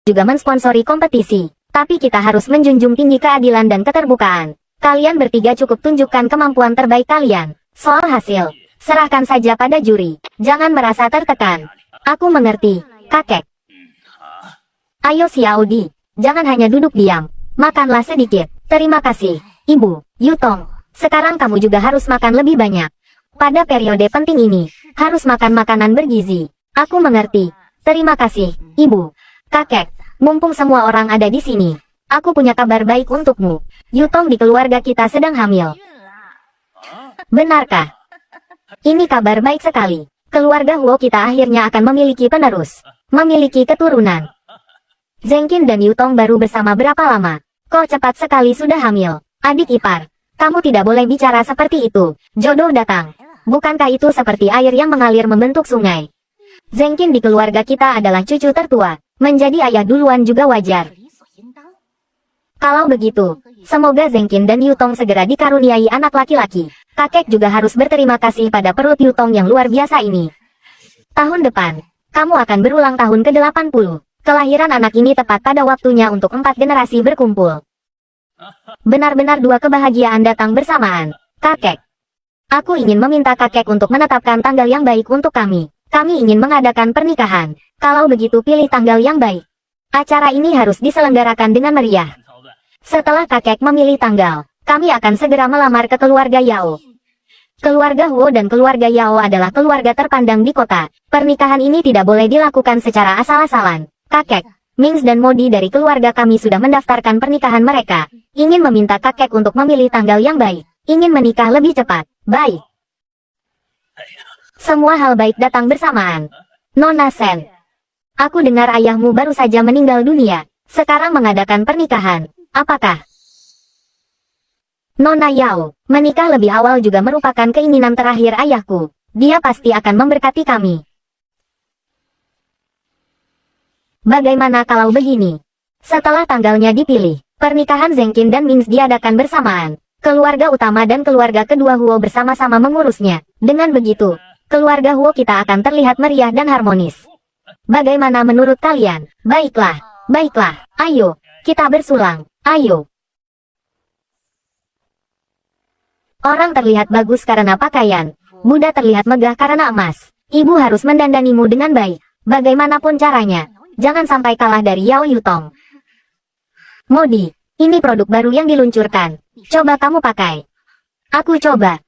juga mensponsori kompetisi. Tapi kita harus menjunjung tinggi keadilan dan keterbukaan. Kalian bertiga cukup tunjukkan kemampuan terbaik kalian. Soal hasil, serahkan saja pada juri. Jangan merasa tertekan. Aku mengerti, kakek. Ayo Xiao Di, jangan hanya duduk diam. Makanlah sedikit. Terima kasih, Ibu. Yutong, sekarang kamu juga harus makan lebih banyak. Pada periode penting ini, harus makan makanan bergizi. Aku mengerti. Terima kasih, Ibu. Kakek, mumpung semua orang ada di sini, aku punya kabar baik untukmu. Yutong di keluarga kita sedang hamil. Benarkah? Ini kabar baik sekali. Keluarga Huo kita akhirnya akan memiliki penerus. Memiliki keturunan. Zengqin dan Yutong baru bersama berapa lama? Kok cepat sekali sudah hamil? Adik ipar, kamu tidak boleh bicara seperti itu. Jodoh datang. Bukankah itu seperti air yang mengalir membentuk sungai? Zengqin di keluarga kita adalah cucu tertua. Menjadi ayah duluan juga wajar. Kalau begitu, semoga Zengqin dan Yutong segera dikaruniai anak laki-laki. Kakek juga harus berterima kasih pada perut Yutong yang luar biasa ini. Tahun depan, kamu akan berulang tahun ke-80. Kelahiran anak ini tepat pada waktunya untuk 4 generasi berkumpul. Benar-benar dua kebahagiaan datang bersamaan. Kakek, aku ingin meminta kakek untuk menetapkan tanggal yang baik untuk kami. Kami ingin mengadakan pernikahan. Kalau begitu pilih tanggal yang baik. Acara ini harus diselenggarakan dengan meriah. Setelah kakek memilih tanggal, kami akan segera melamar ke keluarga Yao. Keluarga Huo dan keluarga Yao adalah keluarga terpandang di kota. Pernikahan ini tidak boleh dilakukan secara asal-asalan. Kakek, Mings dan Modi dari keluarga kami sudah mendaftarkan pernikahan mereka. Ingin meminta kakek untuk memilih tanggal yang baik. Ingin menikah lebih cepat. Baik. Semua hal baik datang bersamaan. Nona Sen, aku dengar ayahmu baru saja meninggal dunia. Sekarang mengadakan pernikahan. Apakah? Nona Yao, menikah lebih awal juga merupakan keinginan terakhir ayahku. Dia pasti akan memberkati kami. Bagaimana kalau begini? Setelah tanggalnya dipilih, pernikahan Zengqin dan Mings diadakan bersamaan. Keluarga utama dan keluarga kedua Huo bersama-sama mengurusnya. Dengan begitu, keluarga Huo kita akan terlihat meriah dan harmonis. Bagaimana menurut kalian? Baiklah, baiklah, ayo, kita bersulang, ayo. Orang terlihat bagus karena pakaian. Muda terlihat megah karena emas. Ibu harus mendandanimu dengan baik. Bagaimanapun caranya, jangan sampai kalah dari Yao Yutong. Modi, ini produk baru yang diluncurkan. Coba kamu pakai. Aku coba.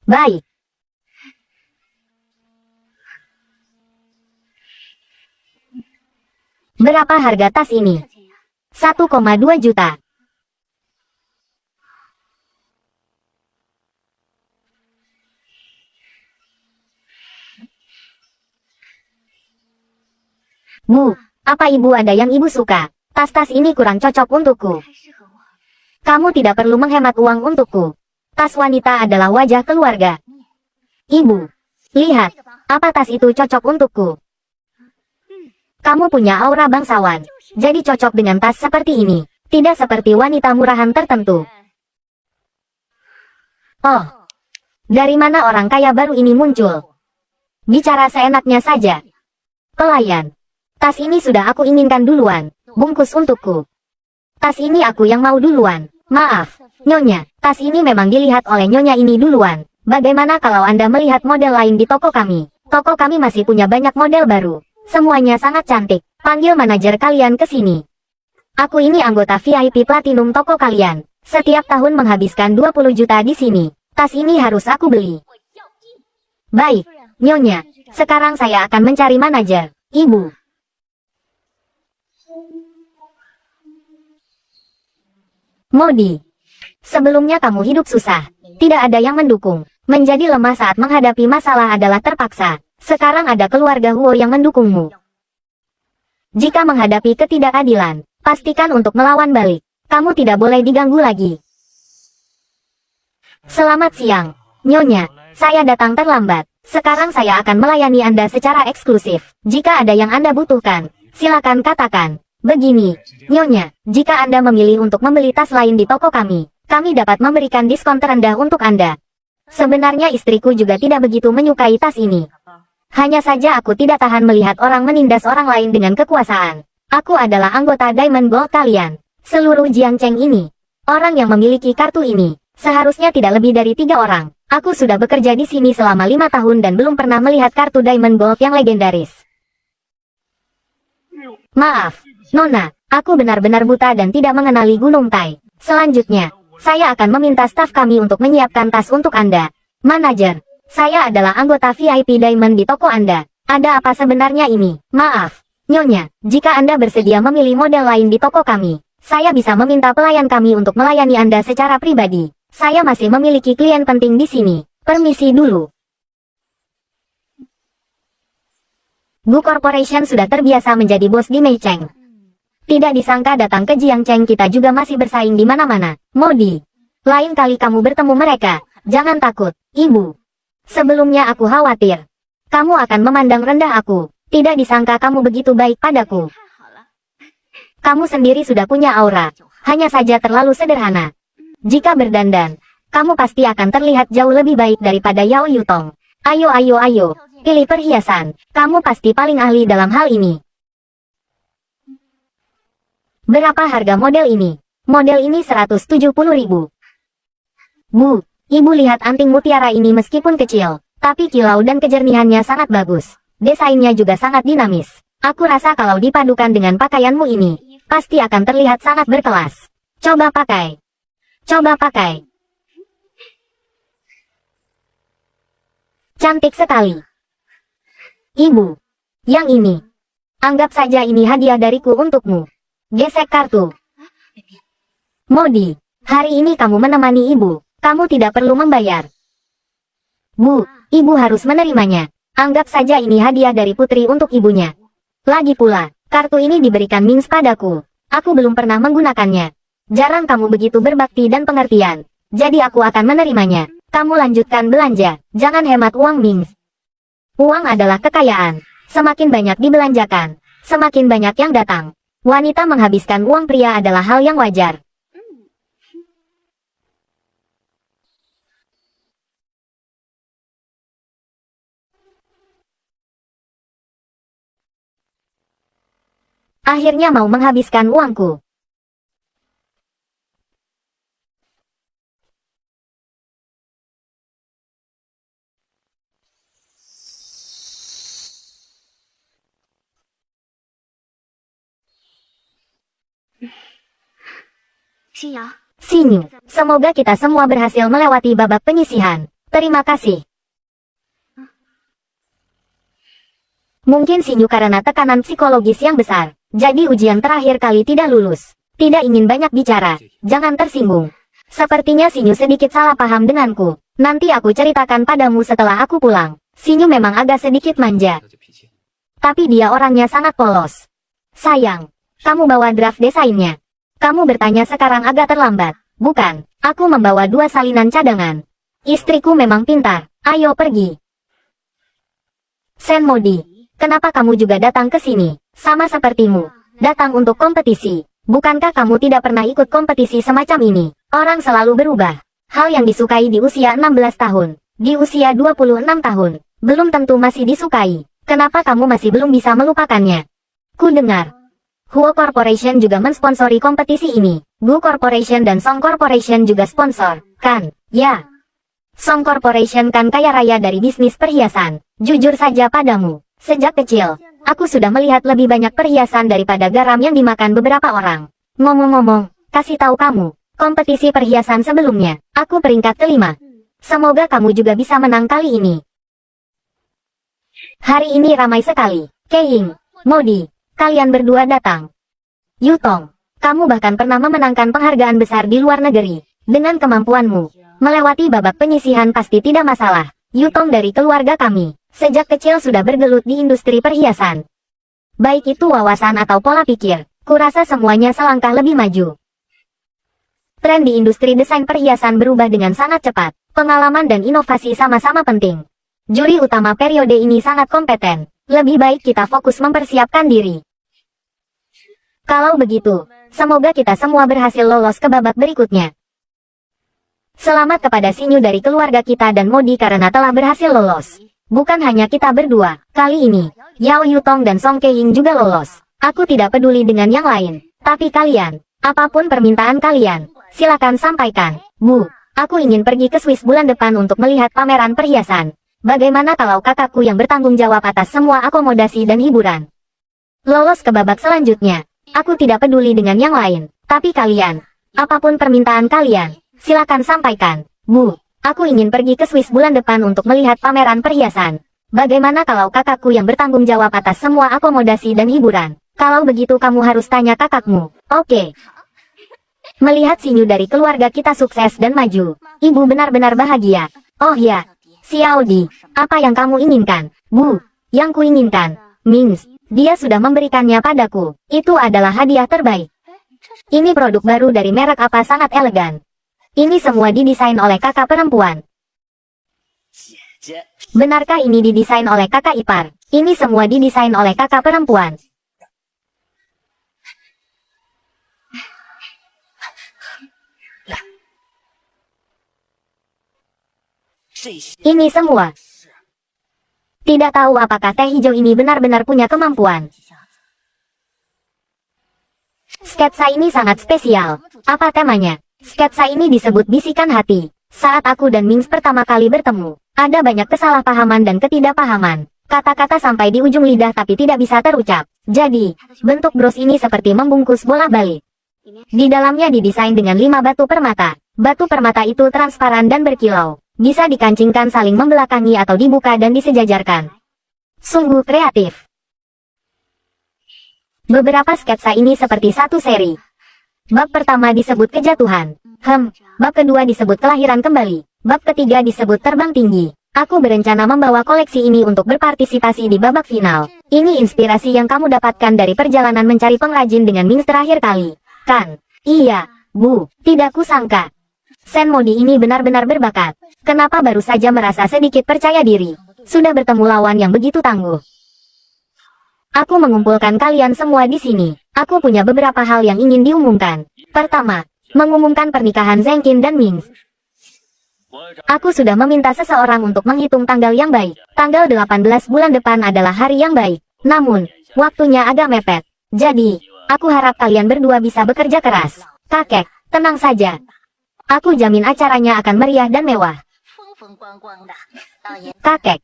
Baik. Berapa harga tas ini? 1,2 juta. Bu, apa ibu ada yang ibu suka? Tas-tas ini kurang cocok untukku. Kamu tidak perlu menghemat uang untukku. Tas wanita adalah wajah keluarga. Ibu, lihat, apa tas itu cocok untukku? Kamu punya aura bangsawan, jadi cocok dengan tas seperti ini. Tidak seperti wanita murahan tertentu. Oh, dari mana orang kaya baru ini muncul? Bicara seenaknya saja. Pelayan. Tas ini sudah aku inginkan duluan. Bungkus untukku. Tas ini aku yang mau duluan. Maaf, Nyonya, tas ini memang dilihat oleh Nyonya ini duluan. Bagaimana kalau Anda melihat model lain di toko kami? Toko kami masih punya banyak model baru. Semuanya sangat cantik. Panggil manajer kalian ke sini. Aku ini anggota VIP Platinum toko kalian. Setiap tahun menghabiskan 20 juta di sini. Tas ini harus aku beli. Baik, Nyonya. Sekarang saya akan mencari manajer. Ibu. Modi, sebelumnya kamu hidup susah. Tidak ada yang mendukung. Menjadi lemah saat menghadapi masalah adalah terpaksa. Sekarang ada keluarga Huo yang mendukungmu. Jika menghadapi ketidakadilan, pastikan untuk melawan balik. Kamu tidak boleh diganggu lagi. Selamat siang, Nyonya. Saya datang terlambat. Sekarang saya akan melayani Anda secara eksklusif. Jika ada yang Anda butuhkan, silakan katakan. Begini, Nyonya, jika Anda memilih untuk membeli tas lain di toko kami dapat memberikan diskon terendah untuk Anda. Sebenarnya istriku juga tidak begitu menyukai tas ini. Hanya saja aku tidak tahan melihat orang menindas orang lain dengan kekuasaan. Aku adalah anggota Diamond Gold kalian. Seluruh Jiangcheng ini. Orang yang memiliki kartu ini. Seharusnya tidak lebih dari 3 orang. Aku sudah bekerja di sini selama 5 tahun dan belum pernah melihat kartu Diamond Gold yang legendaris. Maaf, Nona. Aku benar-benar buta dan tidak mengenali Gunung Tai. Selanjutnya, saya akan meminta staf kami untuk menyiapkan tas untuk Anda. Manajer. Saya adalah anggota VIP Diamond di toko Anda. Ada apa sebenarnya ini? Maaf, Nyonya, jika Anda bersedia memilih model lain di toko kami, saya bisa meminta pelayan kami untuk melayani Anda secara pribadi. Saya masih memiliki klien penting di sini. Permisi dulu. Gu Corporation sudah terbiasa menjadi bos di Meicheng. Tidak disangka datang ke Jiangcheng kita juga masih bersaing di mana-mana. Modi, lain kali kamu bertemu mereka, jangan takut, Ibu. Sebelumnya aku khawatir kamu akan memandang rendah aku. Tidak disangka kamu begitu baik padaku. Kamu sendiri sudah punya aura, hanya saja terlalu sederhana. Jika berdandan, kamu pasti akan terlihat jauh lebih baik daripada Yao Yutong. Ayo ayo ayo, pilih perhiasan, kamu pasti paling ahli dalam hal ini. Berapa harga model ini? Model ini 170.000. Bu, Ibu lihat anting mutiara ini meskipun kecil, tapi kilau dan kejernihannya sangat bagus. Desainnya juga sangat dinamis. Aku rasa kalau dipadukan dengan pakaianmu ini, pasti akan terlihat sangat berkelas. Coba pakai. Coba pakai. Cantik sekali. Ibu, yang ini. Anggap saja ini hadiah dariku untukmu. Gesek kartu. Modi, hari ini kamu menemani ibu. Kamu tidak perlu membayar. Bu, ibu harus menerimanya. Anggap saja ini hadiah dari putri untuk ibunya. Lagi pula, kartu ini diberikan Mings padaku. Aku belum pernah menggunakannya. Jarang kamu begitu berbakti dan pengertian. Jadi aku akan menerimanya. Kamu lanjutkan belanja. Jangan hemat uang Mings. Uang adalah kekayaan. Semakin banyak dibelanjakan, semakin banyak yang datang. Wanita menghabiskan uang pria adalah hal yang wajar. Akhirnya mau menghabiskan uangku. Sinyu, semoga kita semua berhasil melewati babak penyisihan. Terima kasih. Mungkin Sinyu karena tekanan psikologis yang besar. Jadi ujian terakhir kali tidak lulus. Tidak ingin banyak bicara. Jangan tersinggung. Sepertinya Sinyu sedikit salah paham denganku. Nanti aku ceritakan padamu setelah aku pulang. Sinyu memang agak sedikit manja. Tapi dia orangnya sangat polos. Sayang, kamu bawa draft desainnya. Kamu bertanya sekarang agak terlambat. Bukan, aku membawa 2 salinan cadangan. Istriku memang pintar. Ayo pergi. Sen Modi, kenapa kamu juga datang ke sini? Sama sepertimu, datang untuk kompetisi. Bukankah kamu tidak pernah ikut kompetisi semacam ini? Orang selalu berubah. Hal yang disukai di usia 16 tahun, di usia 26 tahun, belum tentu masih disukai. Kenapa kamu masih belum bisa melupakannya? Ku dengar, Huo Corporation juga mensponsori kompetisi ini. Gu Corporation dan Song Corporation juga sponsor, kan? Ya. Song Corporation kan kaya raya dari bisnis perhiasan. Jujur saja padamu, sejak kecil, aku sudah melihat lebih banyak perhiasan daripada garam yang dimakan beberapa orang. Ngomong-ngomong, kasih tahu kamu, kompetisi perhiasan sebelumnya, aku peringkat kelima. Semoga kamu juga bisa menang kali ini. Hari ini ramai sekali. Keing, Modi, kalian berdua datang. Yutong, kamu bahkan pernah memenangkan penghargaan besar di luar negeri. Dengan kemampuanmu, melewati babak penyisihan pasti tidak masalah. Yutong dari keluarga kami, sejak kecil sudah bergelut di industri perhiasan. Baik itu wawasan atau pola pikir, kurasa semuanya selangkah lebih maju. Tren di industri desain perhiasan berubah dengan sangat cepat. Pengalaman dan inovasi sama-sama penting. Juri utama periode ini sangat kompeten. Lebih baik kita fokus mempersiapkan diri. Kalau begitu, semoga kita semua berhasil lolos ke babak berikutnya. Selamat kepada Sinyu dari keluarga kita dan Modi karena telah berhasil lolos. Bukan hanya kita berdua, kali ini, Yao Yutong dan Song Keing juga lolos. Aku tidak peduli dengan yang lain. Tapi kalian, apapun permintaan kalian, silakan sampaikan. Bu, aku ingin pergi ke Swiss bulan depan untuk melihat pameran perhiasan. Bagaimana kalau kakakku yang bertanggung jawab atas semua akomodasi dan hiburan? Lolos ke babak selanjutnya. Aku tidak peduli dengan yang lain. Tapi kalian, apapun permintaan kalian, silakan sampaikan. Bu, aku ingin pergi ke Swiss bulan depan untuk melihat pameran perhiasan. Bagaimana kalau kakakku yang bertanggung jawab atas semua akomodasi dan hiburan? Kalau begitu kamu harus tanya kakakmu. Oke. Melihat Sinyu dari keluarga kita sukses dan maju, ibu benar-benar bahagia. Oh ya, Xiao Di, apa yang kamu inginkan? Bu, yang kuinginkan, Mings, dia sudah memberikannya padaku. Itu adalah hadiah terbaik. Ini produk baru dari merek apa sangat elegan. Ini semua didesain oleh kakak perempuan. Benarkah ini didesain oleh kakak ipar? Ini semua didesain oleh kakak perempuan. Ini semua. Tidak tahu apakah teh hijau ini benar-benar punya kemampuan. Sketsa ini sangat spesial. Apa temanya? Sketsa ini disebut bisikan hati. Saat aku dan Mings pertama kali bertemu, ada banyak kesalahpahaman dan ketidakpahaman. Kata-kata sampai di ujung lidah tapi tidak bisa terucap. Jadi, bentuk bros ini seperti membungkus bola balik. Di dalamnya didesain dengan 5 batu permata. Batu permata itu transparan dan berkilau. Bisa dikancingkan saling membelakangi atau dibuka dan disejajarkan. Sungguh kreatif. Beberapa sketsa ini seperti satu seri. Bab pertama disebut kejatuhan. Bab kedua disebut kelahiran kembali. Bab ketiga disebut terbang tinggi. Aku berencana membawa koleksi ini untuk berpartisipasi di babak final. Ini inspirasi yang kamu dapatkan dari perjalanan mencari pengrajin dengan Mings terakhir kali. Kan? Iya, Bu, tidak kusangka. Sen Modi ini benar-benar berbakat. Kenapa baru saja merasa sedikit percaya diri? Sudah bertemu lawan yang begitu tangguh. Aku mengumpulkan kalian semua di sini. Aku punya beberapa hal yang ingin diumumkan. Pertama, mengumumkan pernikahan Zengkin dan Mings. Aku sudah meminta seseorang untuk menghitung tanggal yang baik. Tanggal 18 bulan depan adalah hari yang baik. Namun, waktunya agak mepet. Jadi, aku harap kalian berdua bisa bekerja keras. Kakek, tenang saja. Aku jamin acaranya akan meriah dan mewah. Kakek,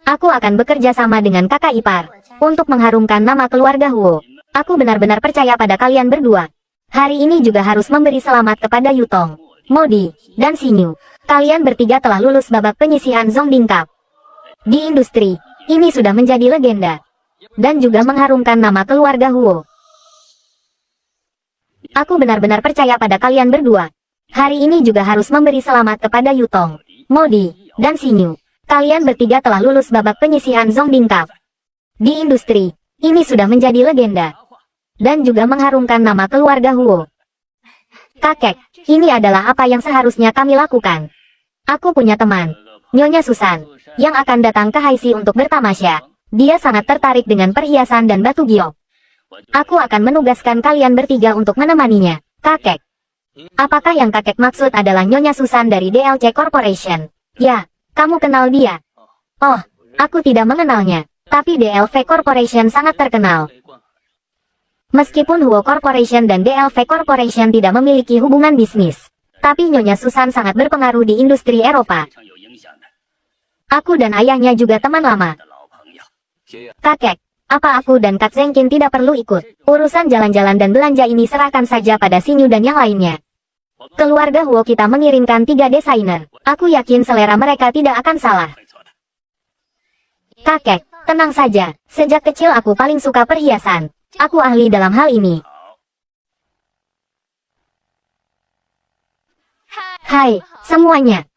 aku akan bekerja sama dengan kakak ipar untuk mengharumkan nama keluarga Huo. Aku benar-benar percaya pada kalian berdua. Hari ini juga harus memberi selamat kepada Yutong, Modi, dan Sinyu. Kalian bertiga telah lulus babak penyisihan Zongding Cup. Di industri, ini sudah menjadi legenda. Dan juga mengharumkan nama keluarga Huo. Aku benar-benar percaya pada kalian berdua. Hari ini juga harus memberi selamat kepada Yutong, Modi, dan Sinyu. Kalian bertiga telah lulus babak penyisihan Zongding Cup. Di industri, ini sudah menjadi legenda. Dan juga mengharumkan nama keluarga Huo. Kakek, ini adalah apa yang seharusnya kami lakukan. Aku punya teman, Nyonya Susan, yang akan datang ke Haisi untuk bertamasya. Dia sangat tertarik dengan perhiasan dan batu giok. Aku akan menugaskan kalian bertiga untuk menemaninya. Kakek, apakah yang kakek maksud adalah Nyonya Susan dari DLC Corporation? Ya, kamu kenal dia? Oh, aku tidak mengenalnya. Tapi DLV Corporation sangat terkenal. Meskipun Huo Corporation dan DLV Corporation tidak memiliki hubungan bisnis, tapi Nyonya Susan sangat berpengaruh di industri Eropa. Aku dan ayahnya juga teman lama. Kakek, apa aku dan Kak Zengkin tidak perlu ikut? Urusan jalan-jalan dan belanja ini serahkan saja pada Sinyu dan yang lainnya. Keluarga Huo kita mengirimkan 3 desainer. Aku yakin selera mereka tidak akan salah. Kakek, tenang saja. Sejak kecil aku paling suka perhiasan. Aku ahli dalam hal ini. Hai, semuanya.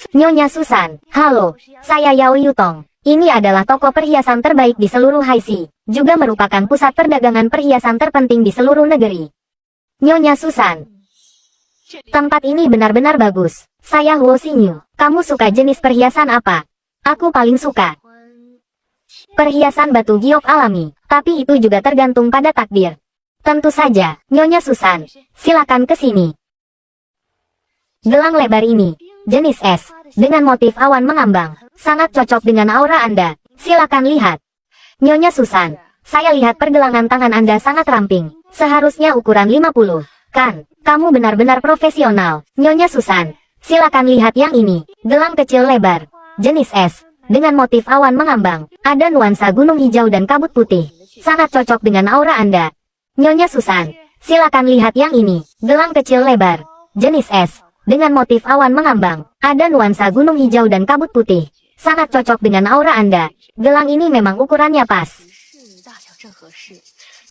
Nyonya Susan, halo, saya Yao Yutong. Ini adalah toko perhiasan terbaik di seluruh Haisi, juga merupakan pusat perdagangan perhiasan terpenting di seluruh negeri. Nyonya Susan, tempat ini benar-benar bagus. Saya Huo Xingyu. Kamu suka jenis perhiasan apa? Aku paling suka perhiasan batu giok alami, tapi itu juga tergantung pada takdir. Tentu saja, Nyonya Susan, silakan ke sini. Gelang lebar ini, jenis es, dengan motif awan mengambang. Sangat cocok dengan aura Anda. Silakan lihat. Nyonya Susan, saya lihat pergelangan tangan Anda sangat ramping. Seharusnya ukuran 50, kan? Kamu benar-benar profesional. Nyonya Susan, silakan lihat yang ini. Gelang kecil lebar, jenis es, dengan motif awan mengambang. Ada nuansa gunung hijau dan kabut putih. Sangat cocok dengan aura Anda. Nyonya Susan, silakan lihat yang ini. Gelang kecil lebar, jenis es, dengan motif awan mengambang. Ada nuansa gunung hijau dan kabut putih. Sangat cocok dengan aura Anda. Gelang ini memang ukurannya pas.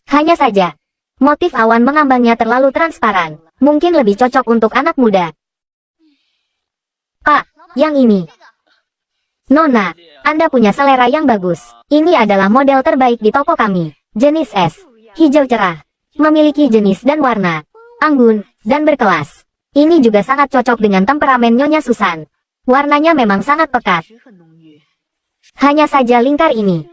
Hanya saja, motif awan mengambangnya terlalu transparan. Mungkin lebih cocok untuk anak muda. Pak, yang ini. Nona, Anda punya selera yang bagus. Ini adalah model terbaik di toko kami. Jenis es, hijau cerah. Memiliki jenis dan warna anggun dan berkelas. Ini juga sangat cocok dengan temperamen Nyonya Susan. Warnanya memang sangat pekat. Hanya saja lingkar ini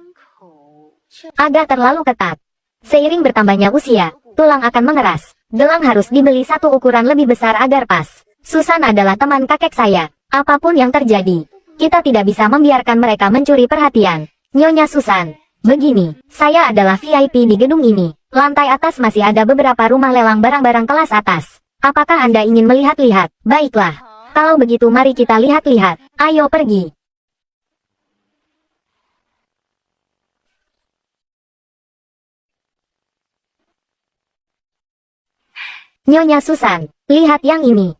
agak terlalu ketat. Seiring bertambahnya usia, tulang akan mengeras. Gelang harus dibeli satu ukuran lebih besar agar pas. Susan adalah teman kakek saya. Apapun yang terjadi, kita tidak bisa membiarkan mereka mencuri perhatian. Nyonya Susan, begini, saya adalah VIP di gedung ini. Lantai atas masih ada beberapa rumah lelang barang-barang kelas atas. Apakah Anda ingin melihat-lihat? Baiklah. Kalau begitu mari kita lihat-lihat. Ayo pergi. Nyonya Susan, lihat yang ini.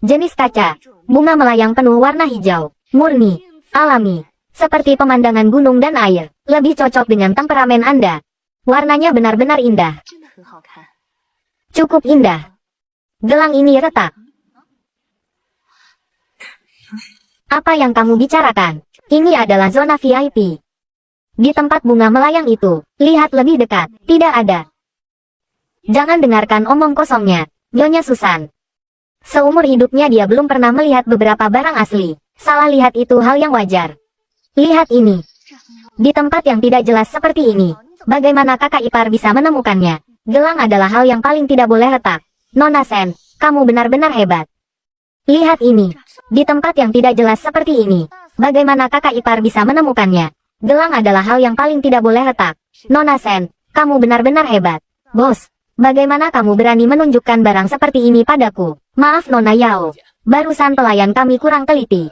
Jenis kaca, bunga melayang penuh warna hijau, murni, alami, seperti pemandangan gunung dan air. Lebih cocok dengan temperamen Anda. Warnanya benar-benar indah. Cukup indah. Gelang ini retak. Apa yang kamu bicarakan? Ini adalah zona VIP. Di tempat bunga melayang itu, lihat lebih dekat. Tidak ada. Jangan dengarkan omong kosongnya, Nyonya Susan. Seumur hidupnya dia belum pernah melihat beberapa barang asli. Salah lihat itu hal yang wajar. Lihat ini. Di tempat yang tidak jelas seperti ini, bagaimana kakak ipar bisa menemukannya? Gelang adalah hal yang paling tidak boleh retak. Nona Sen, kamu benar-benar hebat. Lihat ini. Di tempat yang tidak jelas seperti ini, bagaimana kakak ipar bisa menemukannya? Gelang adalah hal yang paling tidak boleh retak. Nona Sen, kamu benar-benar hebat. Bos, bagaimana kamu berani menunjukkan barang seperti ini padaku? Maaf Nona Yao, barusan pelayan kami kurang teliti.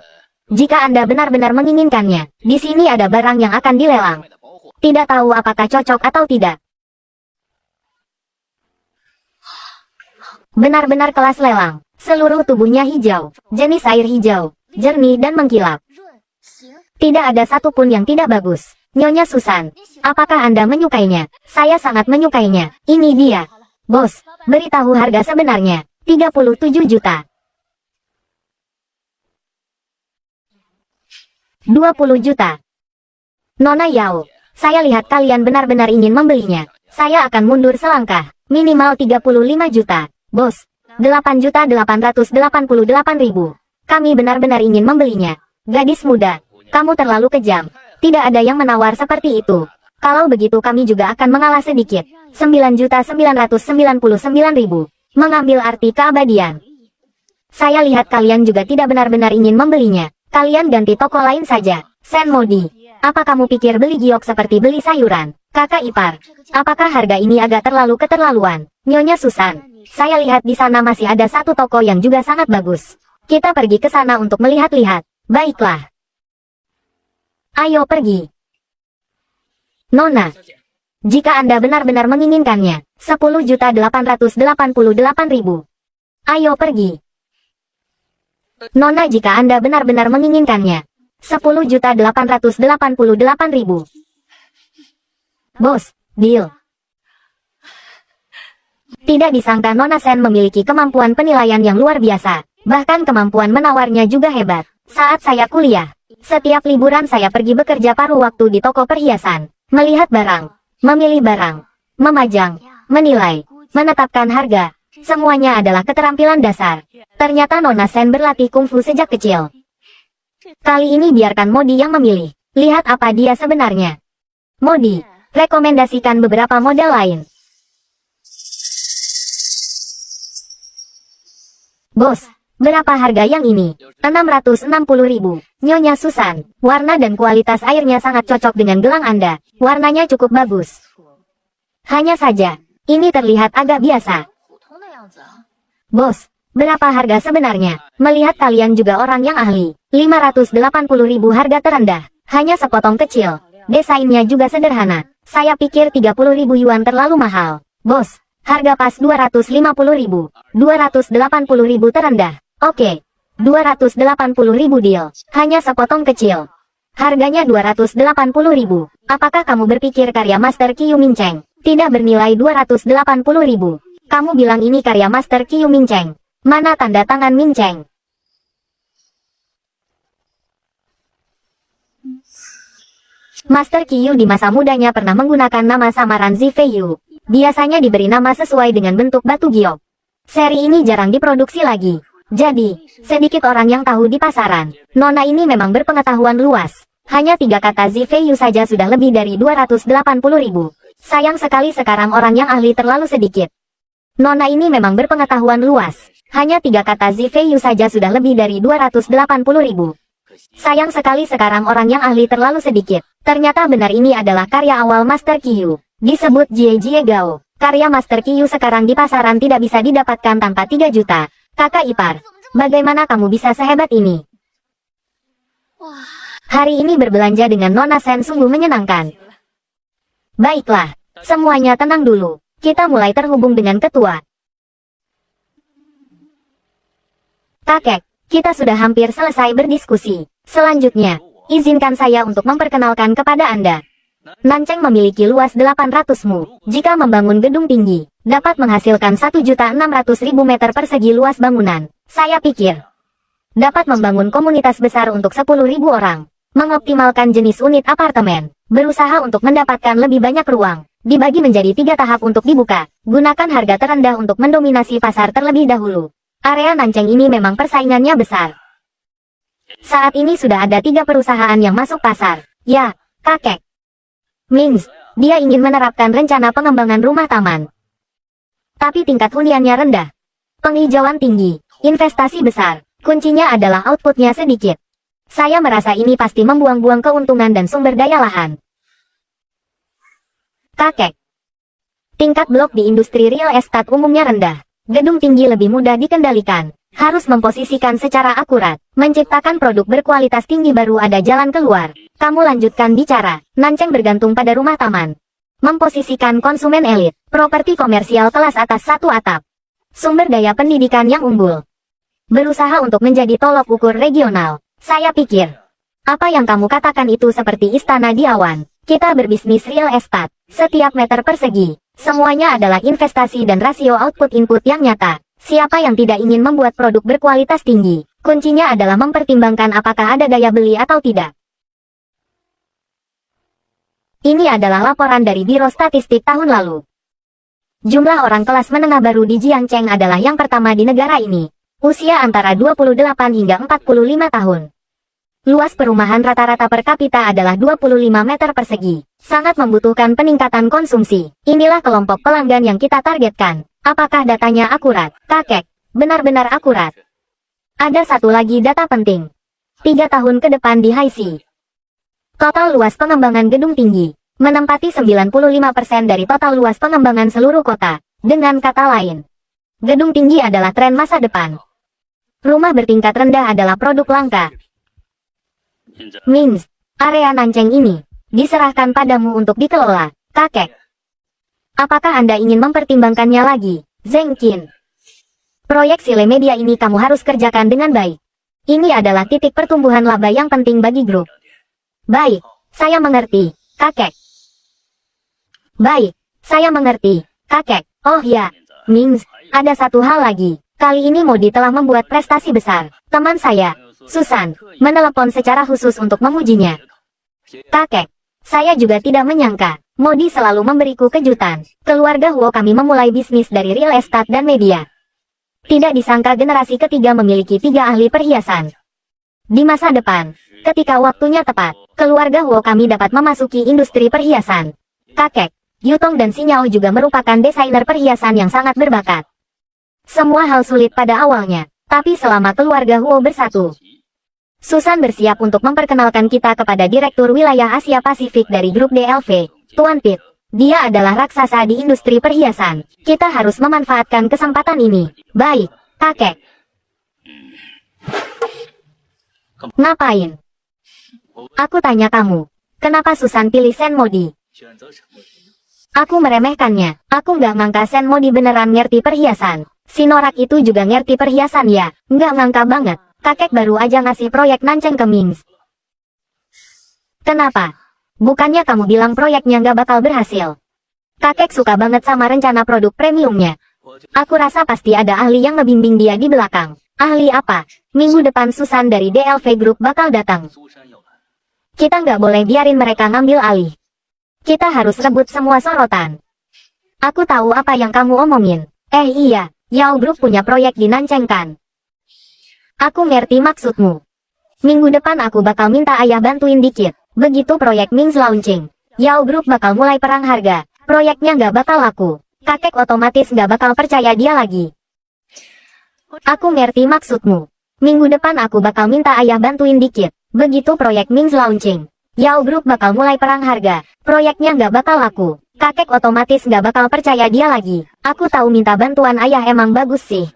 Jika Anda benar-benar menginginkannya, di sini ada barang yang akan dilelang. Tidak tahu apakah cocok atau tidak. Benar-benar kelas lelang. Seluruh tubuhnya hijau, jenis air hijau, jernih dan mengkilap. Tidak ada satupun yang tidak bagus. Nyonya Susan, apakah Anda menyukainya? Saya sangat menyukainya. Ini dia. Bos, beritahu harga sebenarnya. 37 juta. 20 juta. Nona Yao, saya lihat kalian benar-benar ingin membelinya. Saya akan mundur selangkah. Minimal 35 juta. Bos, 8.888.000. Kami benar-benar ingin membelinya. Gadis muda, kamu terlalu kejam. Tidak ada yang menawar seperti itu. Kalau begitu kami juga akan mengalah sedikit. 9.999.000. Mengambil arti keabadian. Saya lihat kalian juga tidak benar-benar ingin membelinya. Kalian ganti toko lain saja. Sen Modi, apa kamu pikir beli giok seperti beli sayuran? Kakak ipar, apakah harga ini agak terlalu keterlaluan? Nyonya Susan, saya lihat di sana masih ada satu toko yang juga sangat bagus. Kita pergi ke sana untuk melihat-lihat. Baiklah. Ayo pergi. Nona, jika Anda benar-benar menginginkannya, 10.888.000. Ayo pergi. Nona, jika Anda benar-benar menginginkannya, 10.888.000. Bos, deal. Tidak disangka Nona Sen memiliki kemampuan penilaian yang luar biasa. Bahkan kemampuan menawarnya juga hebat. Saat saya kuliah, setiap liburan saya pergi bekerja paruh waktu di toko perhiasan. Melihat barang, memilih barang, memajang, menilai, menetapkan harga. Semuanya adalah keterampilan dasar. Ternyata Nona Sen berlatih kungfu sejak kecil. Kali ini biarkan Modi yang memilih. Lihat apa dia sebenarnya. Modi, rekomendasikan beberapa model lain. Bos, Berapa harga yang ini? 660.000. Nyonya Susan, warna dan kualitas airnya sangat cocok dengan gelang Anda. Warnanya cukup bagus. Hanya saja, ini terlihat agak biasa. Bos, berapa harga sebenarnya? Melihat kalian juga orang yang ahli. 580.000 harga terendah. Hanya sepotong kecil. Desainnya juga sederhana. Saya pikir 30.000 yuan terlalu mahal. Bos, harga pas 250.000. 280.000 terendah. Oke. 280.000 deal. Hanya sepotong kecil. Harganya 280.000. Apakah kamu berpikir karya Master Qiu Mincheng tidak bernilai 280.000? Kamu bilang ini karya Master Qiu Mincheng. Mana tanda tangan Mincheng? Master Qiu di masa mudanya pernah menggunakan nama samaran Zifeiyu. Biasanya diberi nama sesuai dengan bentuk batu giok. Seri ini jarang diproduksi lagi. Jadi, sedikit orang yang tahu di pasaran. Nona ini memang berpengetahuan luas. Hanya 3 kata Zifeiyu saja sudah lebih dari 280.000. Sayang sekali sekarang orang yang ahli terlalu sedikit. Nona ini memang berpengetahuan luas. Hanya 3 kata Zifeiyu saja sudah lebih dari 280.000. Sayang sekali sekarang orang yang ahli terlalu sedikit. Ternyata benar ini adalah karya awal Master Qiu. Disebut Jie Jie Gao. Karya Master Qiu sekarang di pasaran tidak bisa didapatkan tanpa 3 juta. Kakak ipar, bagaimana kamu bisa sehebat ini? Hari ini berbelanja dengan Nona Sen sungguh menyenangkan. Baiklah, semuanya tenang dulu. Kita mulai terhubung dengan ketua. Kakek, kita sudah hampir selesai berdiskusi. Selanjutnya, izinkan saya untuk memperkenalkan kepada Anda. Nancheng memiliki luas 800 mu. Jika membangun gedung tinggi, dapat menghasilkan 1.600.000 meter persegi luas bangunan. Saya pikir, dapat membangun komunitas besar untuk 10.000 orang. Mengoptimalkan jenis unit apartemen. Berusaha untuk mendapatkan lebih banyak ruang. Dibagi menjadi 3 tahap untuk dibuka. Gunakan harga terendah untuk mendominasi pasar terlebih dahulu. Area Nancheng ini memang persaingannya besar. Saat ini sudah ada 3 perusahaan yang masuk pasar. Ya, kakek. Mings, dia ingin menerapkan rencana pengembangan rumah taman. Tapi tingkat huniannya rendah. Penghijauan tinggi, investasi besar. Kuncinya adalah outputnya sedikit. Saya merasa ini pasti membuang-buang keuntungan dan sumber daya lahan. Kakek. Tingkat blok di industri real estate umumnya rendah. Gedung tinggi lebih mudah dikendalikan. Harus memposisikan secara akurat. Menciptakan produk berkualitas tinggi baru ada jalan keluar. Kamu lanjutkan bicara. Nancheng bergantung pada rumah taman. Memposisikan konsumen elit. Properti komersial kelas atas 1 atap. Sumber daya pendidikan yang unggul. Berusaha untuk menjadi tolok ukur regional. Saya pikir, apa yang kamu katakan itu seperti istana di awan. Kita berbisnis real estate. Setiap meter persegi. Semuanya adalah investasi dan rasio output input yang nyata. Siapa yang tidak ingin membuat produk berkualitas tinggi? Kuncinya adalah mempertimbangkan apakah ada daya beli atau tidak. Ini adalah laporan dari Biro Statistik tahun lalu. Jumlah orang kelas menengah baru di Jiangcheng adalah yang pertama di negara ini. Usia antara 28 hingga 45 tahun. Luas perumahan rata-rata per kapita adalah 25 meter persegi. Sangat membutuhkan peningkatan konsumsi. Inilah kelompok pelanggan yang kita targetkan. Apakah datanya akurat? Kakek, benar-benar akurat. Ada satu lagi data penting. 3 tahun ke depan di Haixi. Total luas pengembangan gedung tinggi. Menempati 95% dari total luas pengembangan seluruh kota. Dengan kata lain, gedung tinggi adalah tren masa depan. Rumah bertingkat rendah adalah produk langka. Mings, area Nancheng ini diserahkan padamu untuk dikelola, kakek. Apakah Anda ingin mempertimbangkannya lagi, Zheng Qin? Proyek Sile Media ini kamu harus kerjakan dengan baik. Ini adalah titik pertumbuhan laba yang penting bagi grup. Baik, saya mengerti, kakek. Baik, saya mengerti, kakek. Oh ya, Mings, ada satu hal lagi. Kali ini Modi telah membuat prestasi besar. Teman saya, Susan, menelepon secara khusus untuk memujinya. Kakek, saya juga tidak menyangka. Modi selalu memberiku kejutan. Keluarga Huo kami memulai bisnis dari real estate dan media. Tidak disangka generasi ketiga memiliki 3 ahli perhiasan. Di masa depan, ketika waktunya tepat, keluarga Huo kami dapat memasuki industri perhiasan. Kakek, Yutong dan Xinyao juga merupakan desainer perhiasan yang sangat berbakat. Semua hal sulit pada awalnya. Tapi selama keluarga Huo bersatu, Susan bersiap untuk memperkenalkan kita kepada Direktur Wilayah Asia Pasifik dari grup DLV, Tuan Pit. Dia adalah raksasa di industri perhiasan. Kita harus memanfaatkan kesempatan ini. Baik, kakek. Ngapain? Aku tanya kamu. Kenapa Susan pilih Sen Modi? Aku meremehkannya. Aku nggak ngangka Sen Modi beneran ngerti perhiasan. Si Norak itu juga ngerti perhiasan ya. Nggak ngangka banget. Kakek baru aja ngasih proyek Nanceng ke Mings. Kenapa? Bukannya kamu bilang proyeknya nggak bakal berhasil? Kakek suka banget sama rencana produk premiumnya. Aku rasa pasti ada ahli yang ngebimbing dia di belakang. Ahli apa? Minggu depan Susan dari DLV Group bakal datang. Kita nggak boleh biarin mereka ngambil alih. Kita harus rebut semua sorotan. Aku tahu apa yang kamu omongin. Iya, Yao Group punya proyek di Nanceng kan? Aku ngerti maksudmu. Minggu depan aku bakal minta ayah bantuin dikit. Begitu proyek Mings launching, Yao Group bakal mulai perang harga. Proyeknya nggak bakal laku. Kakek otomatis nggak bakal percaya dia lagi. Aku ngerti maksudmu. Minggu depan aku bakal minta ayah bantuin dikit. Begitu proyek Mings launching, Yao Group bakal mulai perang harga. Proyeknya nggak bakal laku. Kakek otomatis nggak bakal percaya dia lagi. Aku tahu minta bantuan ayah emang bagus sih.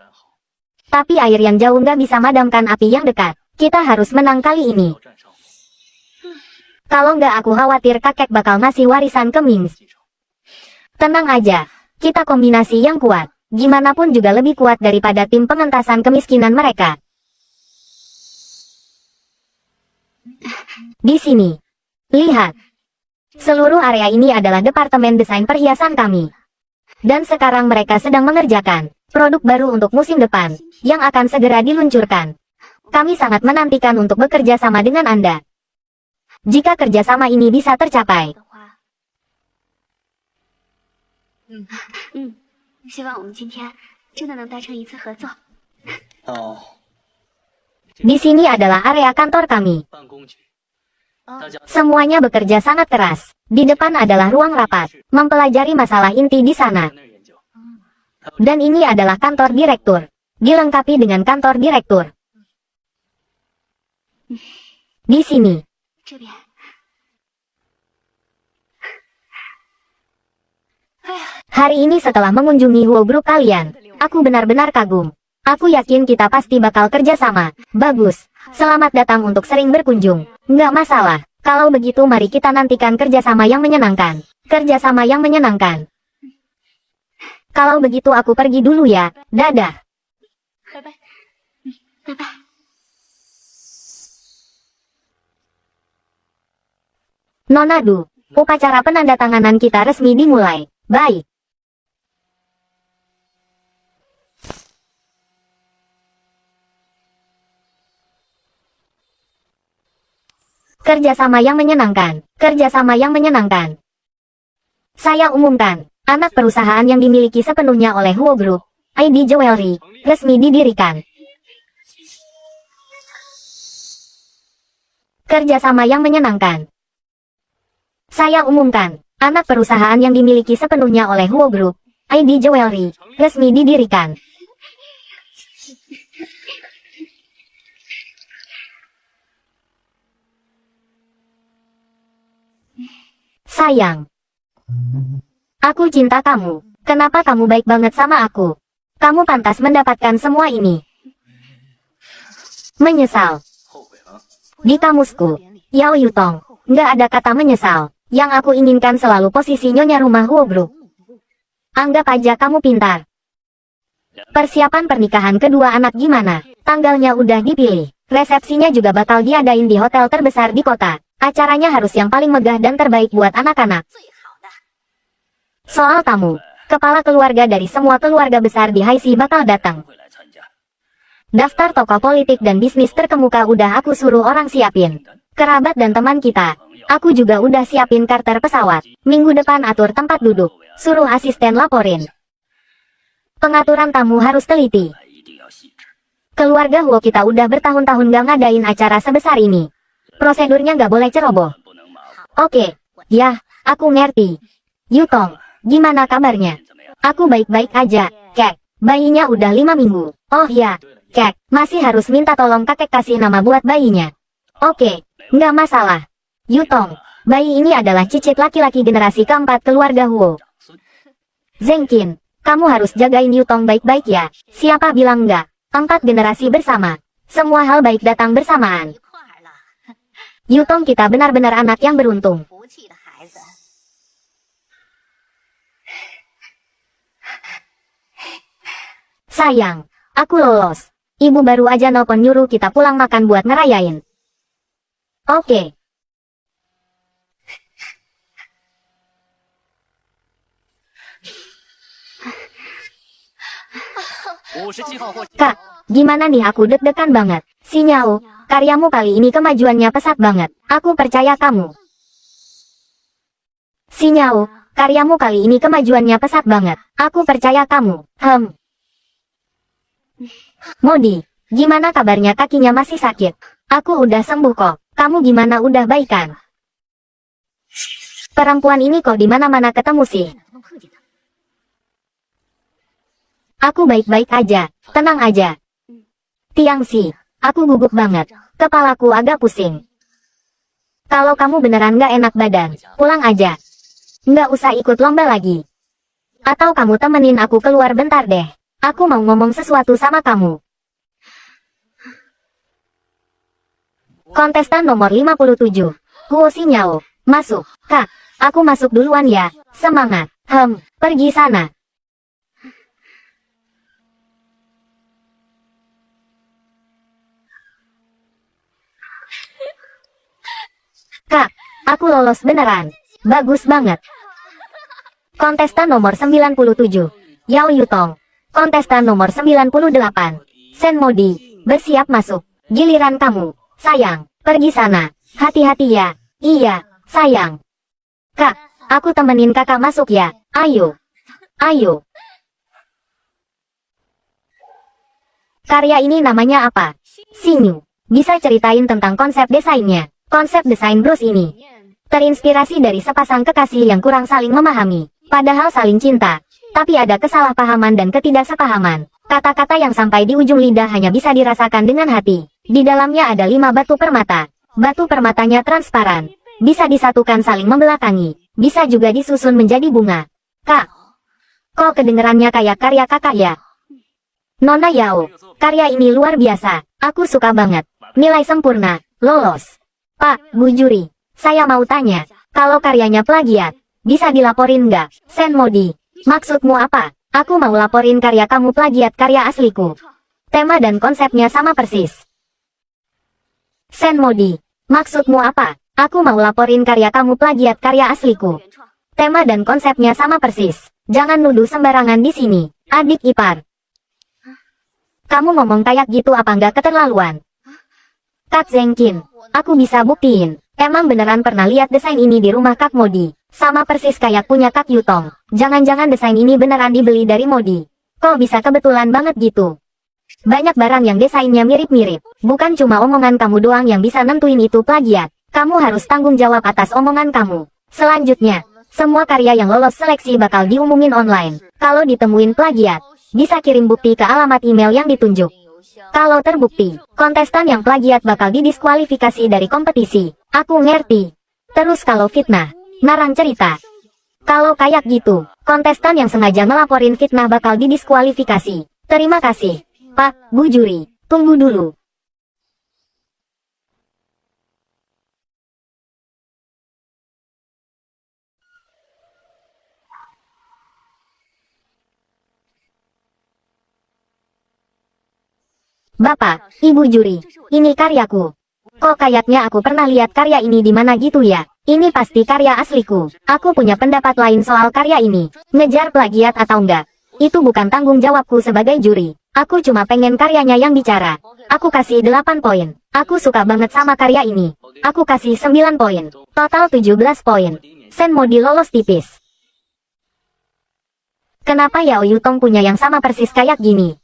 Tapi air yang jauh nggak bisa madamkan api yang dekat. Kita harus menang kali ini. Kalau nggak aku khawatir kakek bakal ngasih warisan ke Mings. Tenang aja. Kita kombinasi yang kuat. Gimana pun juga lebih kuat daripada tim pengentasan kemiskinan mereka. Di sini. Lihat. Seluruh area ini adalah departemen desain perhiasan kami. Dan sekarang mereka sedang mengerjakan produk baru untuk musim depan, yang akan segera diluncurkan. Kami sangat menantikan untuk bekerja sama dengan Anda. Jika kerjasama ini bisa tercapai. Di sini adalah area kantor kami. Semuanya bekerja sangat keras. Di depan adalah ruang rapat, mempelajari masalah inti di sana. Dan ini adalah kantor direktur, dilengkapi dengan kantor direktur. Di sini. Hari ini setelah mengunjungi Huo Group kalian, aku benar-benar kagum. Aku yakin kita pasti bakal kerja sama. Bagus. Selamat datang untuk sering berkunjung. Nggak masalah. Kalau begitu mari kita nantikan kerjasama yang menyenangkan. Kerjasama yang menyenangkan. Kalau begitu aku pergi dulu ya. Dadah. Nonadu, upacara penandatanganan kita resmi dimulai. Baik. Kerjasama yang menyenangkan. Kerjasama yang menyenangkan. Saya umumkan, anak perusahaan yang dimiliki sepenuhnya oleh Huo Group, ID Jewelry, resmi didirikan. Kerjasama yang menyenangkan. Saya umumkan, anak perusahaan yang dimiliki sepenuhnya oleh Huo Group, ID Jewelry, resmi didirikan. Sayang. Aku cinta kamu. Kenapa kamu baik banget sama aku? Kamu pantas mendapatkan semua ini. Menyesal. Di kamusku, Yao Yutong, nggak ada kata menyesal. Yang aku inginkan selalu posisi nyonya rumah Huo Group. Anggap aja kamu pintar. Persiapan pernikahan kedua anak gimana? Tanggalnya udah dipilih. Resepsinya juga bakal diadain di hotel terbesar di kota. Acaranya harus yang paling megah dan terbaik buat anak-anak. Soal tamu, kepala keluarga dari semua keluarga besar di Haisi bakal datang. Daftar tokoh politik dan bisnis terkemuka udah aku suruh orang siapin. Kerabat dan teman kita. Aku juga udah siapin charter pesawat. Minggu depan atur tempat duduk. Suruh asisten laporin. Pengaturan tamu harus teliti. Keluarga Huo kita udah bertahun-tahun gak ngadain acara sebesar ini. Prosedurnya nggak boleh ceroboh. Oke, ya, aku ngerti. Yutong, gimana kabarnya? Aku baik-baik aja, kek. Bayinya udah 5 minggu. Oh ya, Kek, masih harus minta tolong kakek kasih nama buat bayinya. Oke, nggak masalah. Yutong, bayi ini adalah cicit laki-laki generasi keempat keluarga Huo. Zengkin, kamu harus jagain Yutong baik-baik ya. Siapa bilang nggak? 4 generasi bersama. Semua hal baik datang bersamaan. Yutong kita benar-benar anak yang beruntung. Sayang, aku lolos. Ibu baru aja nelpon nyuruh kita pulang makan buat ngerayain. Oke. Kak, gimana nih, aku deg-degan banget. Sinyal, karyamu kali ini kemajuannya pesat banget. Aku percaya kamu. Sinyal, karyamu kali ini kemajuannya pesat banget. Aku percaya kamu. Modi, gimana kabarnya, kakinya masih sakit? Aku udah sembuh kok. Kamu gimana, udah baikan? Perempuan ini kok di mana-mana ketemu sih? Aku baik-baik aja, tenang aja. Tiangsi, aku gugup banget. Kepalaku agak pusing. Kalau kamu beneran gak enak badan, pulang aja. Nggak usah ikut lomba lagi. Atau kamu temenin aku keluar bentar deh. Aku mau ngomong sesuatu sama kamu. Kontestan nomor 57. Huo Xinyao, masuk. Kak, aku masuk duluan ya. Semangat. Pergi sana. Kak, aku lolos beneran. Bagus banget. Kontestan nomor 97. Yao Yutong. Kontestan nomor 98. Sen Modi, bersiap masuk. Giliran kamu. Sayang, pergi sana. Hati-hati ya. Iya, sayang. Kak, aku temenin kakak masuk ya. Ayo. Ayo. Karya ini namanya apa? Xinyu. Bisa ceritain tentang konsep desainnya? Konsep desain bros ini terinspirasi dari sepasang kekasih yang kurang saling memahami, padahal saling cinta. Tapi ada kesalahpahaman dan ketidaksepahaman. Kata-kata yang sampai di ujung lidah hanya bisa dirasakan dengan hati. Di dalamnya ada 5 batu permata. Batu permatanya transparan. Bisa disatukan saling membelakangi. Bisa juga disusun menjadi bunga. Kak, kok kedengerannya kayak karya kakak ya? Nona Yao, karya ini luar biasa. Aku suka banget. Nilai sempurna, lolos. Pak, Bu Juri, saya mau tanya, kalau karyanya plagiat, bisa dilaporin nggak? Sen Modi, maksudmu apa? Aku mau laporin karya kamu plagiat karya asliku. Tema dan konsepnya sama persis. Sen Modi, maksudmu apa? Aku mau laporin karya kamu plagiat karya asliku. Tema dan konsepnya sama persis. Jangan nuduh sembarangan di sini, adik ipar. Kamu ngomong kayak gitu apa nggak keterlaluan? Kak Zengkin, aku bisa buktiin. Emang beneran pernah lihat desain ini di rumah Kak Modi. Sama persis kayak punya Kak Yutong. Jangan-jangan desain ini beneran dibeli dari Modi. Kok bisa kebetulan banget gitu? Banyak barang yang desainnya mirip-mirip. Bukan cuma omongan kamu doang yang bisa nentuin itu plagiat. Kamu harus tanggung jawab atas omongan kamu. Selanjutnya, semua karya yang lolos seleksi bakal diumumin online. Kalau ditemuin plagiat, bisa kirim bukti ke alamat email yang ditunjuk. Kalau terbukti, kontestan yang plagiat bakal didiskualifikasi dari kompetisi. Aku ngerti. Terus kalau fitnah, narang cerita. Kalau kayak gitu, kontestan yang sengaja ngelaporin fitnah bakal didiskualifikasi. Terima kasih, Pak, Bu Juri. Tunggu dulu. Bapak, Ibu Juri, ini karyaku. Kok kayaknya aku pernah lihat karya ini di mana gitu ya? Ini pasti karya asliku. Aku punya pendapat lain soal karya ini. Ngejar plagiat atau enggak, itu bukan tanggung jawabku sebagai juri. Aku cuma pengen karyanya yang bicara. Aku kasih 8 poin. Aku suka banget sama karya ini. Aku kasih 9 poin. Total 17 poin. Sen Modi lolos tipis. Kenapa Yao Yutong punya yang sama persis kayak gini?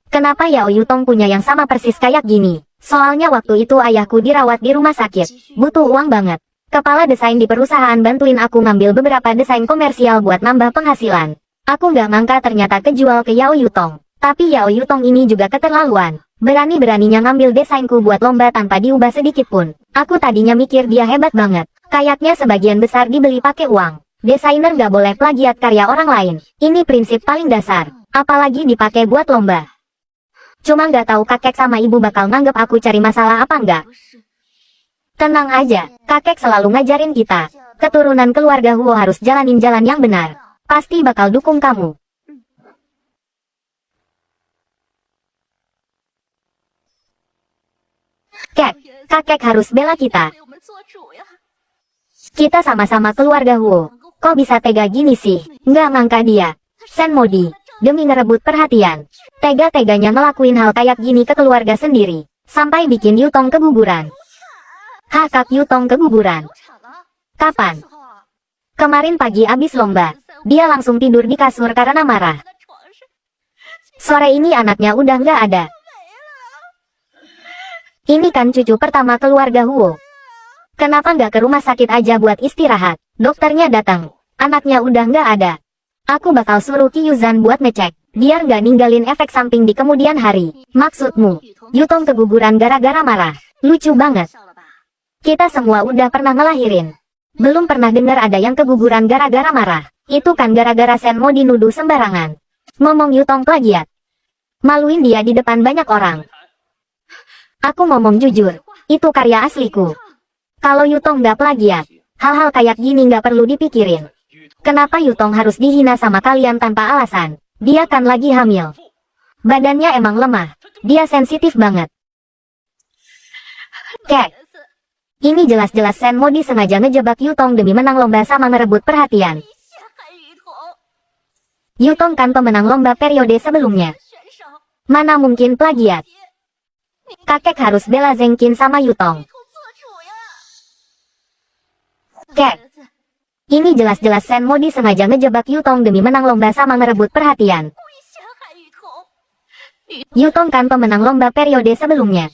Kenapa Yao Yutong punya yang sama persis kayak gini? Soalnya waktu itu ayahku dirawat di rumah sakit. Butuh uang banget. Kepala desain di perusahaan bantuin aku ngambil beberapa desain komersial buat nambah penghasilan. Aku nggak ngangka ternyata kejual ke Yao Yutong. Tapi Yao Yutong ini juga keterlaluan. Berani-beraninya ngambil desainku buat lomba tanpa diubah sedikit pun. Aku tadinya mikir dia hebat banget. Kayaknya sebagian besar dibeli pakai uang. Desainer nggak boleh plagiat karya orang lain. Ini prinsip paling dasar. Apalagi dipakai buat lomba. Cuma nggak tahu kakek sama ibu bakal nganggep aku cari masalah apa nggak. Tenang aja, kakek selalu ngajarin kita. Keturunan keluarga Huo harus jalanin jalan yang benar. Pasti bakal dukung kamu. Kakek harus bela kita. Kita sama-sama keluarga Huo. Kok bisa tega gini sih? Nggak ngangka dia. Senmodi, demi ngerebut perhatian. Tega-teganya ngelakuin hal kayak gini ke keluarga sendiri. Sampai bikin Yutong keguguran. Kak Yutong keguguran. Kapan? Kemarin pagi abis lomba. Dia langsung tidur di kasur karena marah. Sore ini anaknya udah nggak ada. Ini kan cucu pertama keluarga Huo. Kenapa nggak ke rumah sakit aja buat istirahat? Dokternya datang. Anaknya udah nggak ada. Aku bakal suruh Qi Yuzhan buat ngecek. Biar nggak ninggalin efek samping di kemudian hari. Maksudmu, Yutong keguguran gara-gara marah. Lucu banget. Kita semua udah pernah ngelahirin. Belum pernah dengar ada yang keguguran gara-gara marah. Itu kan gara-gara Senmodi nuduh sembarangan. Ngomong Yutong plagiat. Maluin dia di depan banyak orang. Aku ngomong jujur, itu karya asliku. Kalau Yutong nggak plagiat, hal-hal kayak gini nggak perlu dipikirin. Kenapa Yutong harus dihina sama kalian tanpa alasan? Dia kan lagi hamil. Badannya emang lemah. Dia sensitif banget. Ini jelas-jelas Senmodi sengaja ngejebak Yutong demi menang lomba sama ngerebut perhatian. Yutong kan pemenang lomba periode sebelumnya. Mana mungkin plagiat? Kakek harus bela Zengkin sama Yutong. Ini jelas-jelas Senmodi sengaja ngejebak Yutong demi menang lomba sama ngerebut perhatian. Yutong kan pemenang lomba periode sebelumnya.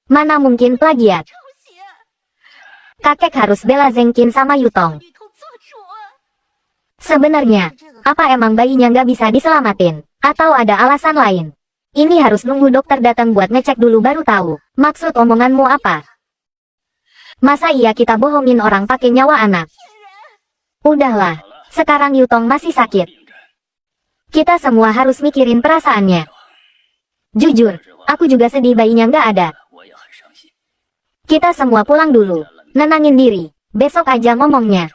Mana mungkin plagiat? Kakek harus bela Zengkin sama Yutong. Sebenarnya, apa emang bayinya nggak bisa diselamatin? Atau ada alasan lain? Ini harus nunggu dokter datang buat ngecek dulu baru tahu. Maksud omonganmu apa? Masa iya kita bohongin orang pakai nyawa anak? Udahlah, sekarang Yutong masih sakit. Kita semua harus mikirin perasaannya. Jujur, aku juga sedih bayinya nggak ada. Kita semua pulang dulu, nenangin diri. Besok aja ngomongnya.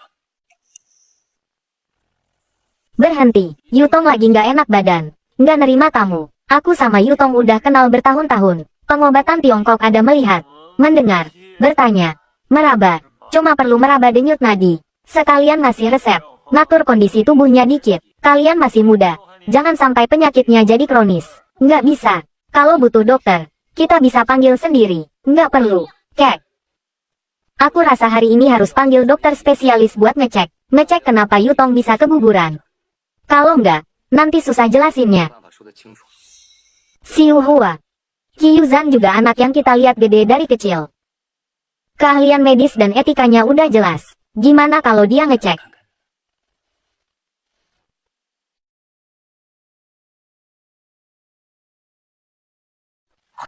Berhenti, Yutong lagi nggak enak badan. Nggak nerima tamu. Aku sama Yutong udah kenal bertahun-tahun. Pengobatan Tiongkok ada melihat, mendengar, bertanya, meraba. Cuma perlu meraba denyut nadi. Sekalian ngasih resep. Ngatur kondisi tubuhnya dikit. Kalian masih muda. Jangan sampai penyakitnya jadi kronis. Nggak bisa. Kalau butuh dokter, kita bisa panggil sendiri. Nggak perlu. Aku rasa hari ini harus panggil dokter spesialis buat ngecek. Ngecek kenapa Yutong bisa keguguran. Kalau nggak, nanti susah jelasinnya. Xiu Hua. Qi Yuzhan juga anak yang kita lihat gede dari kecil. Keahlian medis dan etikanya udah jelas. Gimana kalau dia ngecek?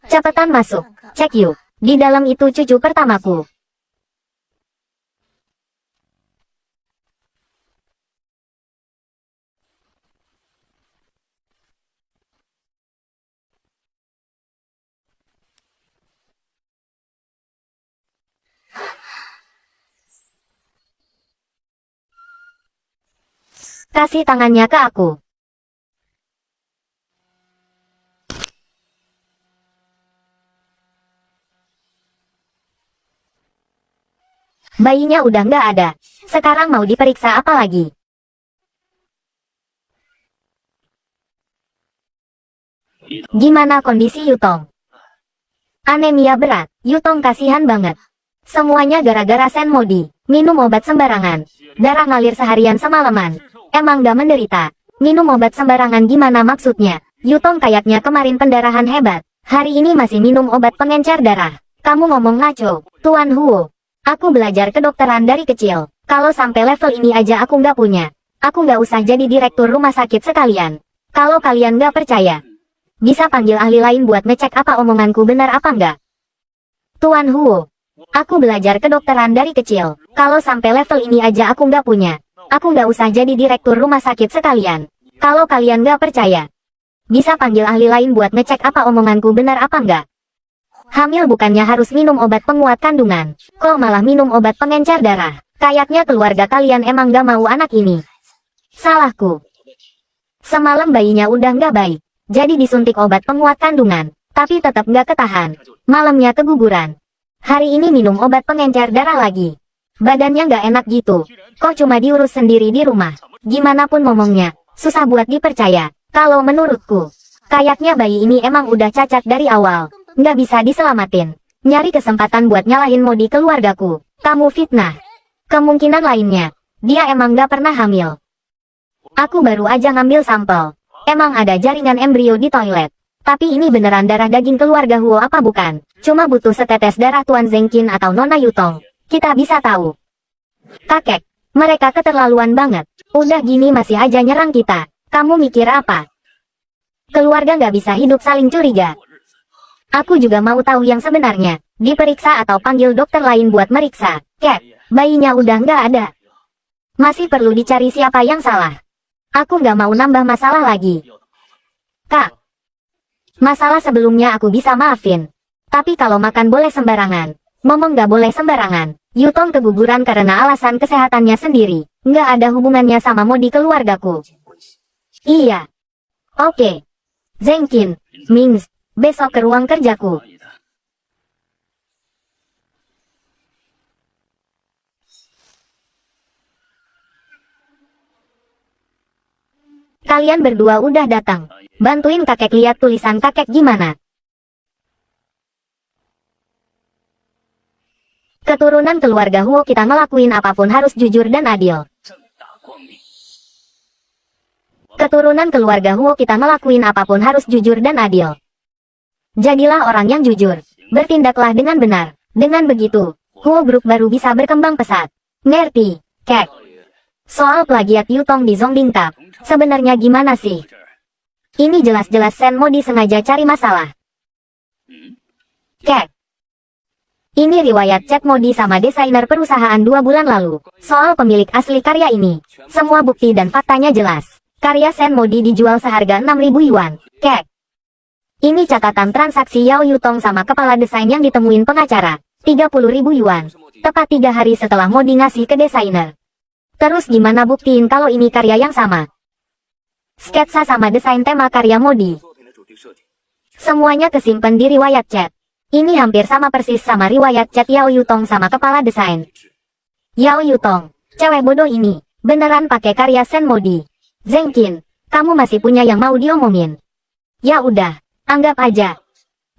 Cepetan masuk. Cek yuk. Di dalam itu cucu pertamaku. Kasih tangannya ke aku. Bayinya udah nggak ada. Sekarang mau diperiksa apa lagi? Gimana kondisi Yutong? Anemia berat. Yutong kasihan banget. Semuanya gara-gara Senmodi. Minum obat sembarangan. Darah ngalir seharian semalaman. Emang gak menderita. Minum obat sembarangan gimana maksudnya? Yutong kayaknya kemarin pendarahan hebat. Hari ini masih minum obat pengencer darah. Kamu ngomong ngaco, Tuan Huo. Aku belajar kedokteran dari kecil. Kalau sampai level ini aja aku nggak punya. Aku nggak usah jadi direktur rumah sakit sekalian. Kalau kalian nggak percaya, Bisa panggil ahli lain buat ngecek apa omonganku benar apa enggak? Tuan Huo, aku belajar kedokteran dari kecil. Kalau sampai level ini aja aku nggak punya, aku nggak usah jadi direktur rumah sakit sekalian. Kalau kalian nggak percaya, bisa panggil ahli lain buat ngecek apa omonganku benar apa enggak. Hamil bukannya harus minum obat penguat kandungan, kok malah minum obat pengencer darah. Kayaknya keluarga kalian emang gak mau anak ini. Salahku. Semalam bayinya udah nggak baik, jadi disuntik obat penguat kandungan, tapi tetap nggak ketahan. Malamnya keguguran. Hari ini minum obat pengencer darah lagi. Badannya nggak enak gitu. Kok cuma diurus sendiri di rumah? Gimana pun ngomongnya, susah buat dipercaya. Kalau menurutku, kayaknya bayi ini emang udah cacat dari awal. Nggak bisa diselamatin. Nyari kesempatan buat nyalahin Modi keluargaku. Kamu fitnah. Kemungkinan lainnya, dia emang nggak pernah hamil. Aku baru aja ngambil sampel. Emang ada jaringan embrio di toilet. Tapi ini beneran darah daging keluarga Huo apa bukan? Cuma butuh setetes darah Tuan Zengkin atau Nona Yutong. Kita bisa tahu. Kakek, mereka keterlaluan banget. Udah gini masih aja nyerang kita. Kamu mikir apa? Keluarga nggak bisa hidup saling curiga. Aku juga mau tahu yang sebenarnya. Diperiksa atau panggil dokter lain buat meriksa. Cat, bayinya udah nggak ada. Masih perlu dicari siapa yang salah. Aku nggak mau nambah masalah lagi. Kak, masalah sebelumnya aku bisa maafin. Tapi kalau makan boleh sembarangan, ngomong nggak boleh sembarangan. Yutong keguguran karena alasan kesehatannya sendiri. Nggak ada hubungannya sama Modi keluargaku. Iya. Oke. Zengkin, Mings, besok ke ruang kerjaku. Kalian berdua udah datang. Bantuin kakek lihat tulisan kakek gimana. Keturunan keluarga Huo kita ngelakuin apapun harus jujur dan adil. Keturunan keluarga Huo kita ngelakuin apapun harus jujur dan adil. Jadilah orang yang jujur. Bertindaklah dengan benar. Dengan begitu, Huo Group baru bisa berkembang pesat. Ngerti, Kek? Soal plagiat Yutong di Zongbing Cup, sebenarnya gimana sih? Ini jelas-jelas Sen Modi sengaja cari masalah. Kek, ini riwayat chat Modi sama desainer perusahaan 2 bulan lalu. Soal pemilik asli karya ini, semua bukti dan faktanya jelas. Karya Sen Modi dijual seharga 6.000 yuan. Kek, ini catatan transaksi Yao Yutong sama kepala desain yang ditemuin pengacara. 30.000 yuan. Tepat 3 hari setelah Modi ngasih ke desainer. Terus gimana buktiin kalau ini karya yang sama? Sketsa sama desain tema karya Modi. Semuanya kesimpan di riwayat chat. Ini hampir sama persis sama riwayat chat Yao Yutong sama kepala desain. Yao Yutong, cewek bodoh ini, beneran pakai karya Sen Modi. Zengkin, kamu masih punya yang mau diomongin? Ya udah, anggap aja.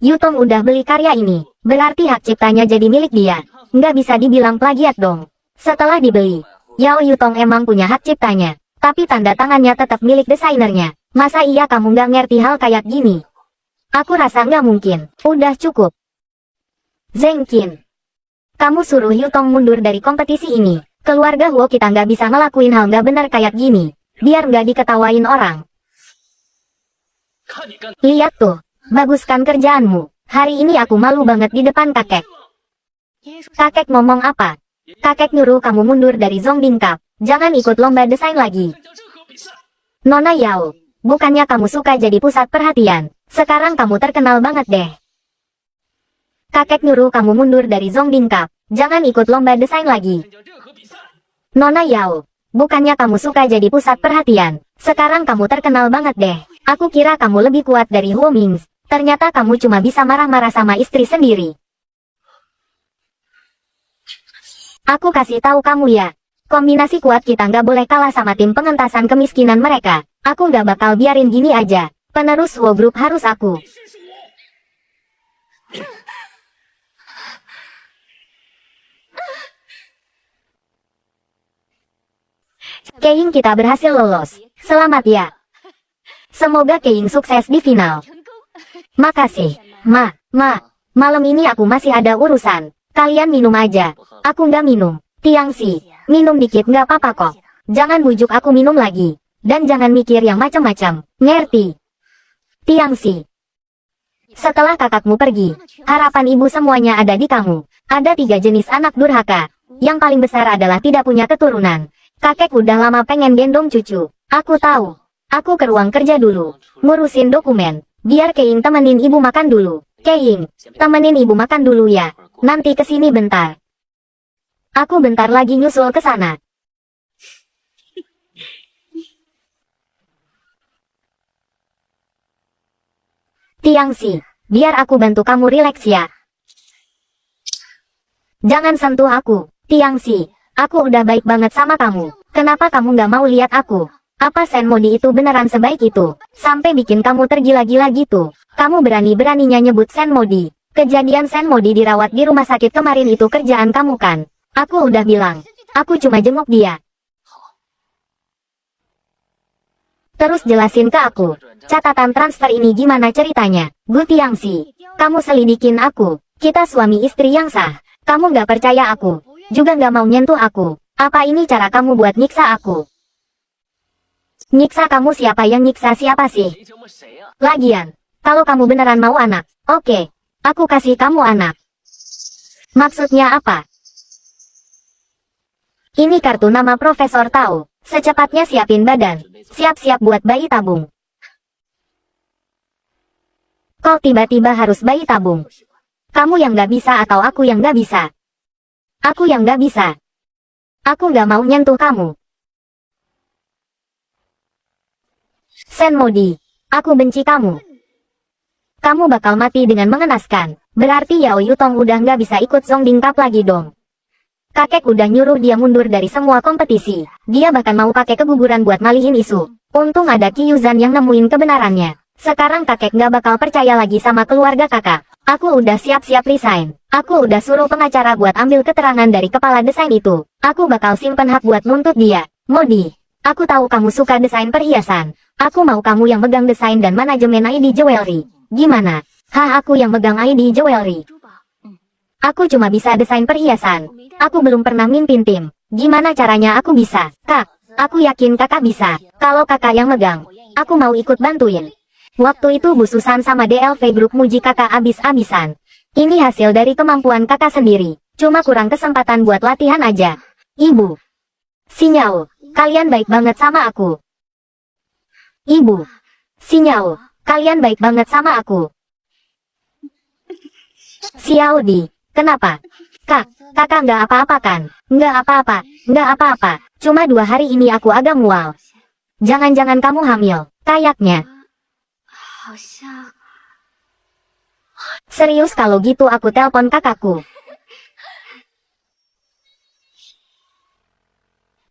Yutong udah beli karya ini, berarti hak ciptanya jadi milik dia. Nggak bisa dibilang plagiat dong. Setelah dibeli, Yao Yutong emang punya hak ciptanya, tapi tanda tangannya tetap milik desainernya. Masa iya kamu nggak ngerti hal kayak gini? Aku rasa nggak mungkin. Udah cukup. Zengkin, kamu suruh Yutong mundur dari kompetisi ini. Keluarga Huo kita nggak bisa ngelakuin hal nggak benar kayak gini. Biar nggak diketawain orang. Lihat tuh, baguskan kerjaanmu. Hari ini aku malu banget di depan kakek. Kakek ngomong apa? Kakek nyuruh kamu mundur dari Zongbing Cup. Jangan ikut lomba desain lagi. Nona Yao, bukannya kamu suka jadi pusat perhatian. Sekarang kamu terkenal banget deh. Kakek nyuruh kamu mundur dari Zongbing Cup. Jangan ikut lomba desain lagi. Nona Yao, bukannya kamu suka jadi pusat perhatian. Sekarang kamu terkenal banget deh. Aku kira kamu lebih kuat dari Huo Mings. Ternyata kamu cuma bisa marah-marah sama istri sendiri. Aku kasih tahu kamu ya. Kombinasi kuat kita nggak boleh kalah sama tim pengentasan kemiskinan mereka. Aku nggak bakal biarin gini aja. Penerus Huo Group harus aku. Keying kita berhasil lolos. Selamat ya. Semoga Keying sukses di final. Makasih, malam ini aku masih ada urusan. Kalian minum aja. Aku nggak minum. Tiangsi, minum dikit nggak apa-apa kok. Jangan bujuk aku minum lagi. Dan jangan mikir yang macam-macam. Ngerti? Tiangxi. Setelah kakakmu pergi, harapan ibu semuanya ada di kamu. Ada 3 jenis anak durhaka. Yang paling besar adalah tidak punya keturunan. Kakek udah lama pengen gendong cucu. Aku tahu. Aku ke ruang kerja dulu. Ngurusin dokumen. Biar Keing temenin ibu makan dulu. Keing, temenin ibu makan dulu ya. Nanti kesini bentar. Aku bentar lagi nyusul ke sana. Tiangxi, biar aku bantu kamu rileks ya. Jangan sentuh aku, Tiangxi. Aku udah baik banget sama kamu. Kenapa kamu nggak mau lihat aku? Apa Senmodi itu beneran sebaik itu? Sampai bikin kamu tergila-gila gitu. Kamu berani-beraninya nyebut Senmodi. Kejadian Senmodi dirawat di rumah sakit kemarin itu kerjaan kamu kan? Aku udah bilang. Aku cuma jenguk dia. Terus jelasin ke aku. Catatan transfer ini gimana ceritanya? Gu Tiangxi, kamu selidikin aku. Kita suami istri yang sah. Kamu nggak percaya aku. Juga nggak mau nyentuh aku. Apa ini cara kamu buat nyiksa aku? Nyiksa kamu siapa yang nyiksa siapa sih? Lagian, kalau kamu beneran mau anak, oke. Aku kasih kamu anak. Maksudnya apa? Ini kartu nama Profesor Tao. Secepatnya siapin badan. Siap-siap buat bayi tabung. Kok tiba-tiba harus bayi tabung? Kamu yang nggak bisa atau aku yang nggak bisa? Aku yang nggak bisa. Aku nggak mau nyentuh kamu. Senmodi, aku benci kamu. Kamu bakal mati dengan mengenaskan. Berarti Yao Yutong udah nggak bisa ikut Zhongding Cup lagi dong. Kakek udah nyuruh dia mundur dari semua kompetisi. Dia bahkan mau pakai keguguran buat ngalihin isu. Untung ada Qi Yuzhan yang nemuin kebenarannya. Sekarang kakek nggak bakal percaya lagi sama keluarga kakak. Aku udah siap-siap resign. Aku udah suruh pengacara buat ambil keterangan dari kepala desain itu. Aku bakal simpen hak buat nuntut dia. Modi, aku tahu kamu suka desain perhiasan. Aku mau kamu yang megang desain dan manajemen ID Jewelry. Gimana? Aku yang megang ID Jewelry. Aku cuma bisa desain perhiasan. Aku belum pernah mimpin tim. Gimana caranya aku bisa? Kak, aku yakin kakak bisa. Kalau kakak yang megang, aku mau ikut bantuin. Waktu itu Bu Susan sama DLV Group muji kakak abis-abisan. Ini hasil dari kemampuan kakak sendiri. Cuma kurang kesempatan buat latihan aja. Ibu. Sinyao, kalian baik banget sama aku. Ibu. Sinyao, kalian baik banget sama aku. Xiao Di, kenapa? Kak, kakak nggak apa-apa kan? Nggak apa-apa, nggak apa-apa. Cuma 2 hari ini aku agak mual. Jangan-jangan kamu hamil, kayaknya. Serius kalau gitu aku telpon kakakku.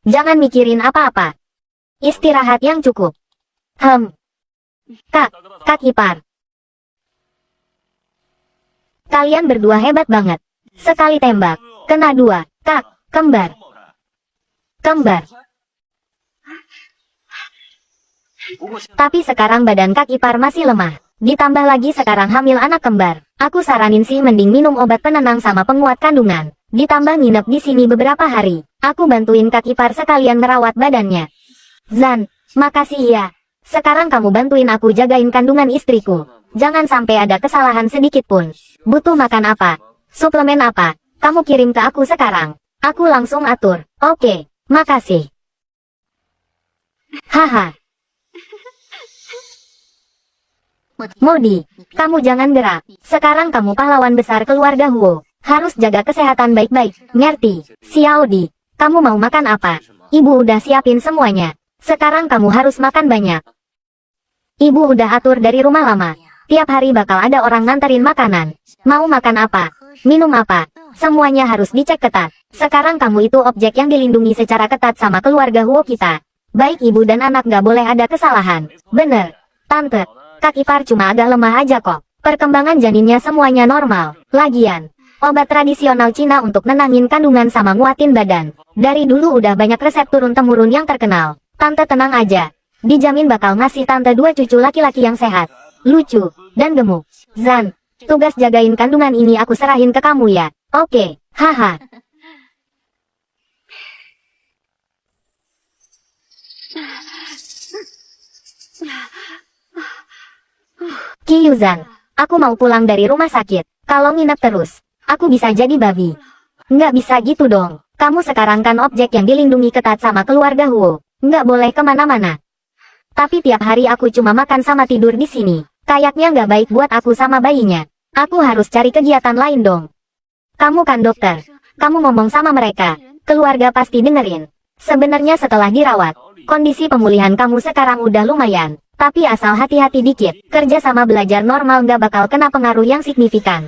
Jangan mikirin apa-apa. Istirahat yang cukup. Kak ipar. Kalian berdua hebat banget. Sekali tembak, kena 2. Kak, kembar. Kembar. Tapi sekarang badan kak ipar masih lemah. Ditambah lagi sekarang hamil anak kembar. Aku saranin sih mending minum obat penenang sama penguat kandungan. Ditambah nginep di sini beberapa hari. Aku bantuin kak ipar sekalian merawat badannya. Zan, makasih ya. Sekarang kamu bantuin aku jagain kandungan istriku. Jangan sampai ada kesalahan sedikit pun. Butuh makan apa? Suplemen apa? Kamu kirim ke aku sekarang. Aku langsung atur. Oke, makasih. Haha. Modi, kamu jangan gerak. Sekarang kamu pahlawan besar keluarga Huo. Harus jaga kesehatan baik-baik. Ngerti? Xiao Di, kamu mau makan apa? Ibu udah siapin semuanya. Sekarang kamu harus makan banyak. Ibu udah atur dari rumah lama. Tiap hari bakal ada orang nganterin makanan. Mau makan apa? Minum apa? Semuanya harus dicek ketat. Sekarang kamu itu objek yang dilindungi secara ketat sama keluarga Huo kita. Baik ibu dan anak gak boleh ada kesalahan. Bener, Tante. Kak ipar cuma agak lemah aja kok. Perkembangan janinnya semuanya normal. Lagian, obat tradisional Cina untuk nenangin kandungan sama nguatin badan. Dari dulu udah banyak resep turun-temurun yang terkenal. Tante tenang aja. Dijamin bakal ngasih tante 2 cucu laki-laki yang sehat, lucu, dan gemuk. Zan, tugas jagain kandungan ini aku serahin ke kamu ya. Oke, haha. Yuzan, aku mau pulang dari rumah sakit. Kalau nginep terus, aku bisa jadi babi. Nggak bisa gitu dong. Kamu sekarang kan objek yang dilindungi ketat sama keluarga Huo. Nggak boleh kemana-mana. Tapi tiap hari aku cuma makan sama tidur di sini. Kayaknya nggak baik buat aku sama bayinya. Aku harus cari kegiatan lain dong. Kamu kan dokter. Kamu ngomong sama mereka. Keluarga pasti dengerin. Sebenarnya setelah dirawat, kondisi pemulihan kamu sekarang udah lumayan. Tapi asal hati-hati dikit, kerja sama belajar normal nggak bakal kena pengaruh yang signifikan.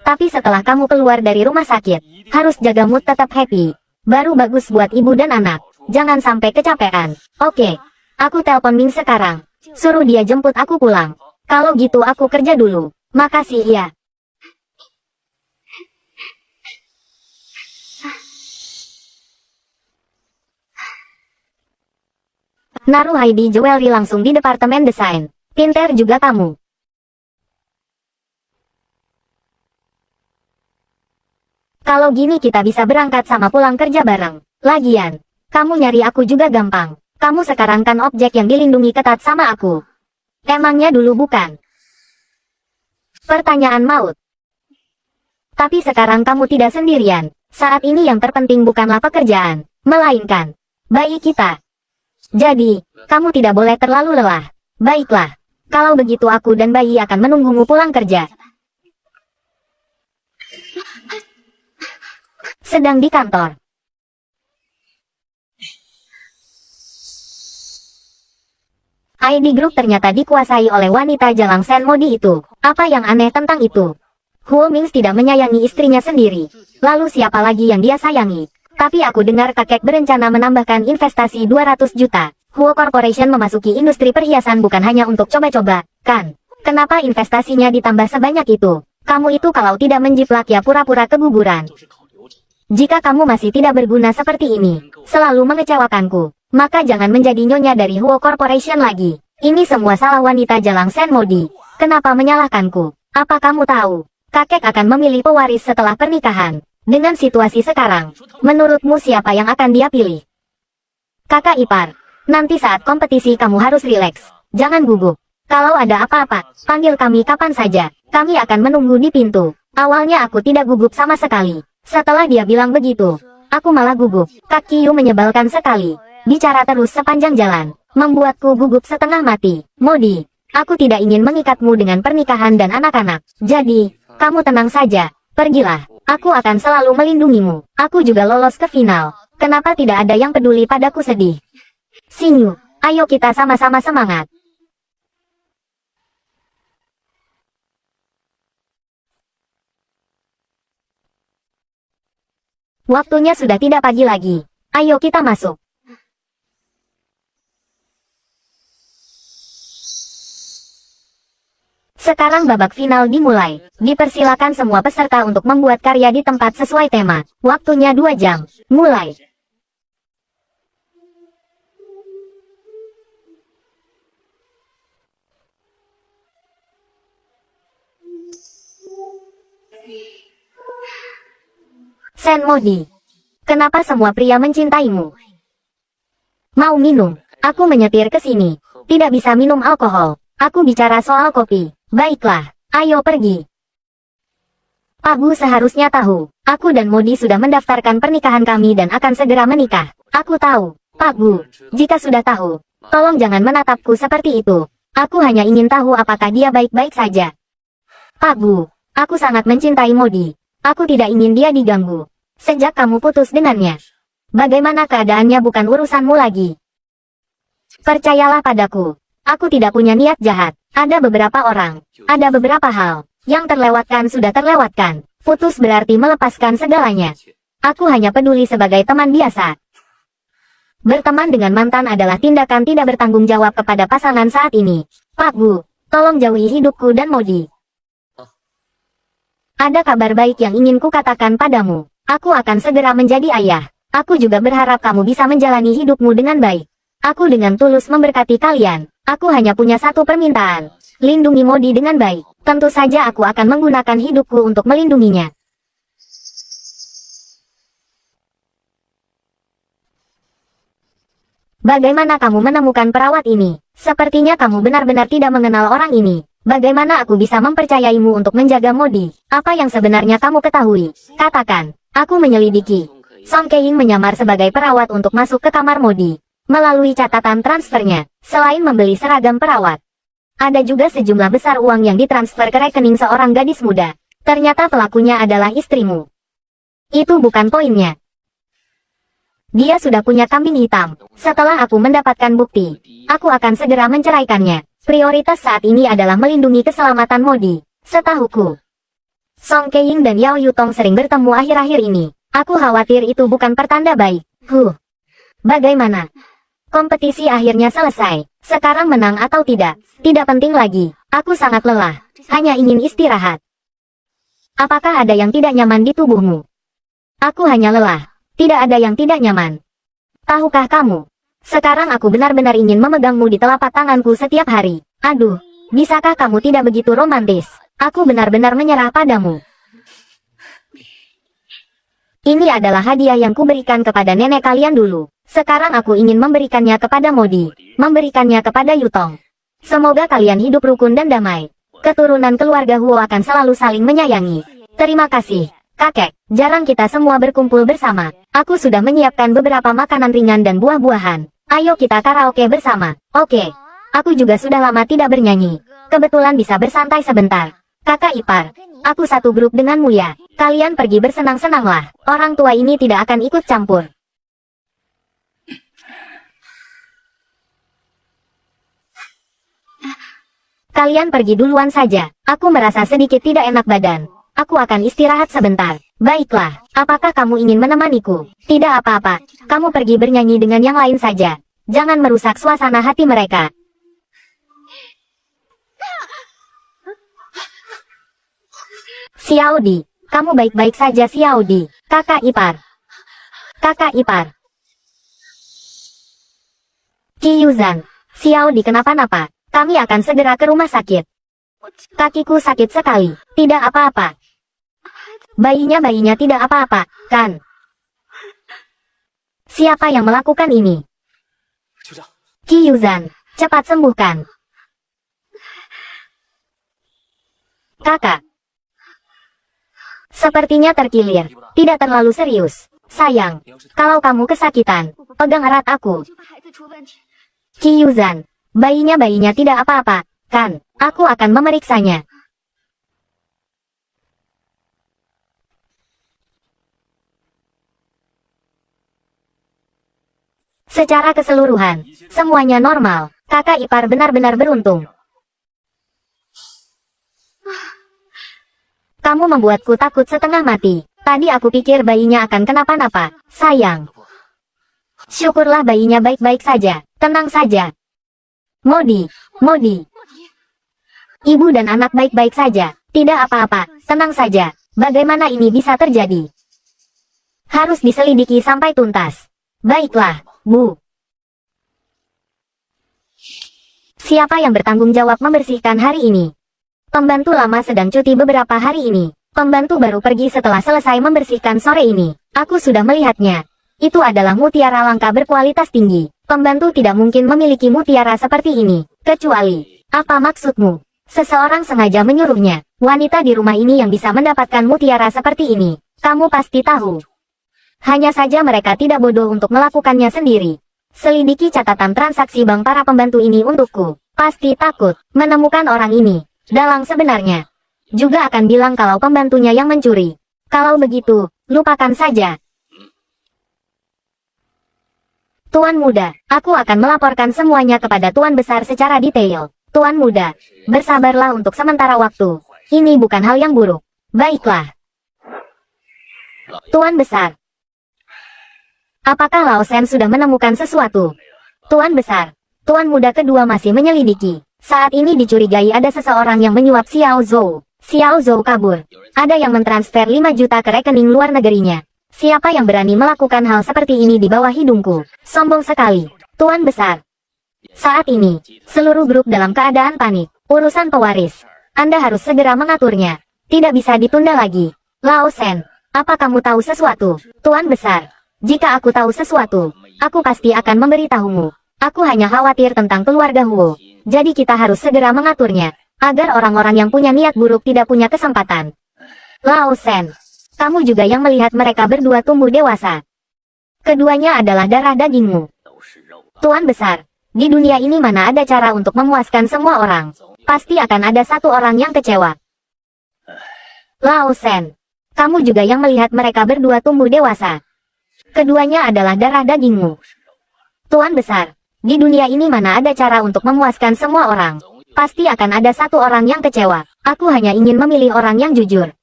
Tapi setelah kamu keluar dari rumah sakit, harus jaga mood tetap happy. Baru bagus buat ibu dan anak. Jangan sampai kecapean. Oke. Aku telepon Ming sekarang. Suruh dia jemput aku pulang. Kalau gitu aku kerja dulu. Makasih ya. Naruh ID Jewelry langsung di departemen desain. Pinter juga kamu. Kalau gini kita bisa berangkat sama pulang kerja bareng. Lagian, kamu nyari aku juga gampang. Kamu sekarang kan objek yang dilindungi ketat sama aku. Emangnya dulu bukan? Pertanyaan maut. Tapi sekarang kamu tidak sendirian. Saat ini yang terpenting bukanlah pekerjaan, melainkan bayi kita. Jadi, kamu tidak boleh terlalu lelah. Baiklah. Kalau begitu aku dan bayi akan menunggumu pulang kerja. Sedang di kantor. ID Group ternyata dikuasai oleh wanita Jalang Sen Modi itu. Apa yang aneh tentang itu? Huo Ming tidak menyayangi istrinya sendiri. Lalu siapa lagi yang dia sayangi? Tapi aku dengar kakek berencana menambahkan investasi 200 juta. Huo Corporation memasuki industri perhiasan bukan hanya untuk coba-coba, kan? Kenapa investasinya ditambah sebanyak itu? Kamu itu kalau tidak menjiplak ya pura-pura keguguran. Jika kamu masih tidak berguna seperti ini, selalu mengecewakanku, maka jangan menjadi nyonya dari Huo Corporation lagi. Ini semua salah wanita Jalang Sen Modi. Kenapa menyalahkanku? Apa kamu tahu? Kakek akan memilih pewaris setelah pernikahan. Dengan situasi sekarang, menurutmu siapa yang akan dia pilih? Kakak ipar, nanti saat kompetisi kamu harus rileks. Jangan gugup. Kalau ada apa-apa, panggil kami kapan saja. Kami akan menunggu di pintu. Awalnya aku tidak gugup sama sekali. Setelah dia bilang begitu, aku malah gugup. Kak Qiu menyebalkan sekali. Bicara terus sepanjang jalan, membuatku gugup setengah mati. Modi, aku tidak ingin mengikatmu dengan pernikahan dan anak-anak. Jadi, kamu tenang saja. Pergilah. Aku akan selalu melindungimu. Aku juga lolos ke final. Kenapa tidak ada yang peduli padaku sedih? Sinyu, ayo kita sama-sama semangat. Waktunya sudah tidak pagi lagi. Ayo kita masuk. Sekarang babak final dimulai. Dipersilakan semua peserta untuk membuat karya di tempat sesuai tema. Waktunya 2 jam. Mulai. Sen Modi. Kenapa semua pria mencintaimu? Mau minum? Aku menyetir ke sini. Tidak bisa minum alkohol. Aku bicara soal kopi. Baiklah, ayo pergi. Pak Bu seharusnya tahu. Aku dan Modi sudah mendaftarkan pernikahan kami dan akan segera menikah. Aku tahu, Pak Bu. Jika sudah tahu, tolong jangan menatapku seperti itu. Aku hanya ingin tahu apakah dia baik-baik saja. Pak Bu, aku sangat mencintai Modi. Aku tidak ingin dia diganggu. Sejak kamu putus dengannya, bagaimana keadaannya bukan urusanmu lagi. Percayalah padaku, aku tidak punya niat jahat. Ada beberapa orang, ada beberapa hal, yang terlewatkan sudah terlewatkan. Putus berarti melepaskan segalanya. Aku hanya peduli sebagai teman biasa. Berteman dengan mantan adalah tindakan tidak bertanggung jawab kepada pasangan saat ini. Pak Bu, tolong jauhi hidupku dan Modi. Ada kabar baik yang ingin kukatakan padamu. Aku akan segera menjadi ayah. Aku juga berharap kamu bisa menjalani hidupmu dengan baik. Aku dengan tulus memberkati kalian. Aku hanya punya satu permintaan. Lindungi Modi dengan baik. Tentu saja aku akan menggunakan hidupku untuk melindunginya. Bagaimana kamu menemukan perawat ini? Sepertinya kamu benar-benar tidak mengenal orang ini. Bagaimana aku bisa mempercayaimu untuk menjaga Modi? Apa yang sebenarnya kamu ketahui? Katakan. Aku menyelidiki. Song Keing menyamar sebagai perawat untuk masuk ke kamar Modi. Melalui catatan transfernya, selain membeli seragam perawat, ada juga sejumlah besar uang yang ditransfer ke rekening seorang gadis muda. Ternyata pelakunya adalah istrimu. Itu bukan poinnya. Dia sudah punya kambing hitam. Setelah aku mendapatkan bukti, aku akan segera menceraikannya. Prioritas saat ini adalah melindungi keselamatan Modi. Setahuku, Song Keing dan Yao Yutong sering bertemu akhir-akhir ini. Aku khawatir itu bukan pertanda baik. Bagaimana? Kompetisi akhirnya selesai. Sekarang menang atau tidak, tidak penting lagi. Aku sangat lelah. Hanya ingin istirahat. Apakah ada yang tidak nyaman di tubuhmu? Aku hanya lelah. Tidak ada yang tidak nyaman. Tahukah kamu? Sekarang aku benar-benar ingin memegangmu di telapak tanganku setiap hari. Aduh, bisakah kamu tidak begitu romantis? Aku benar-benar menyerah padamu. Ini adalah hadiah yang kuberikan kepada nenek kalian dulu. Sekarang aku ingin memberikannya kepada Modi. Memberikannya kepada Yutong. Semoga kalian hidup rukun dan damai. Keturunan keluarga Huo akan selalu saling menyayangi. Terima kasih, kakek. Jarang kita semua berkumpul bersama. Aku sudah menyiapkan beberapa makanan ringan dan buah-buahan. Ayo kita karaoke bersama. Oke. Aku juga sudah lama tidak bernyanyi. Kebetulan bisa bersantai sebentar. Kakak ipar, aku satu grup denganmu ya. Kalian pergi bersenang-senanglah. Orang tua ini tidak akan ikut campur. Kalian pergi duluan saja. Aku merasa sedikit tidak enak badan. Aku akan istirahat sebentar. Baiklah, apakah kamu ingin menemaniku? Tidak apa-apa. Kamu pergi bernyanyi dengan yang lain saja. Jangan merusak suasana hati mereka. Xiaodi, kamu baik-baik saja Xiaodi. Kakak ipar. Kakak ipar. Qi Yuzhan, Xiaodi kenapa-napa? Kami akan segera ke rumah sakit. Kakiku sakit sekali. Tidak apa-apa. Bayinya tidak apa-apa, kan? Siapa yang melakukan ini? Qi Yuzhan, cepat sembuhkan. Kakak. Sepertinya terkilir. Tidak terlalu serius. Sayang, kalau kamu kesakitan, pegang erat aku. Qi Yuzhan, bayinya tidak apa-apa, kan? Aku akan memeriksanya. Secara keseluruhan, semuanya normal. Kakak ipar benar-benar beruntung. Kamu membuatku takut setengah mati. Tadi aku pikir bayinya akan kenapa-napa. Sayang. Syukurlah bayinya baik-baik saja. Tenang saja. Modi. Ibu dan anak baik-baik saja. Tidak apa-apa. Tenang saja. Bagaimana ini bisa terjadi? Harus diselidiki sampai tuntas. Baiklah, Bu. Siapa yang bertanggung jawab membersihkan hari ini? Pembantu lama sedang cuti beberapa hari ini. Pembantu baru pergi setelah selesai membersihkan sore ini. Aku sudah melihatnya. Itu adalah mutiara langka berkualitas tinggi. Pembantu tidak mungkin memiliki mutiara seperti ini. Kecuali, apa maksudmu? Seseorang sengaja menyuruhnya. Wanita di rumah ini yang bisa mendapatkan mutiara seperti ini. Kamu pasti tahu. Hanya saja mereka tidak bodoh untuk melakukannya sendiri. Selidiki catatan transaksi bank para pembantu ini untukku. Pasti takut menemukan orang ini. Dalang sebenarnya juga akan bilang kalau pembantunya yang mencuri. Kalau begitu, lupakan saja. Tuan Muda, aku akan melaporkan semuanya kepada Tuan Besar secara detail. Tuan Muda, bersabarlah untuk sementara waktu. Ini bukan hal yang buruk. Baiklah. Tuan Besar. Apakah Lao Shen sudah menemukan sesuatu? Tuan Besar, Tuan Muda kedua masih menyelidiki. Saat ini dicurigai ada seseorang yang menyuap Xiao Zhou. Xiao Zhou kabur. Ada yang mentransfer 5 juta ke rekening luar negerinya. Siapa yang berani melakukan hal seperti ini di bawah hidungku? Sombong sekali. Tuan Besar. Saat ini, seluruh grup dalam keadaan panik. Urusan pewaris. Anda harus segera mengaturnya. Tidak bisa ditunda lagi. Lao Shen, apa kamu tahu sesuatu? Tuan Besar. Jika aku tahu sesuatu, aku pasti akan memberitahumu. Aku hanya khawatir tentang keluarga Huo. Jadi kita harus segera mengaturnya. Agar orang-orang yang punya niat buruk tidak punya kesempatan. Lao Shen, kamu juga yang melihat mereka berdua tumbuh dewasa. Keduanya adalah darah dagingmu. Tuan besar, di dunia ini mana ada cara untuk memuaskan semua orang? Pasti akan ada satu orang yang kecewa. Lao Shen, kamu juga yang melihat mereka berdua tumbuh dewasa. Keduanya adalah darah dagingmu. Tuan besar, di dunia ini mana ada cara untuk memuaskan semua orang? Pasti akan ada satu orang yang kecewa. Aku hanya ingin memilih orang yang jujur,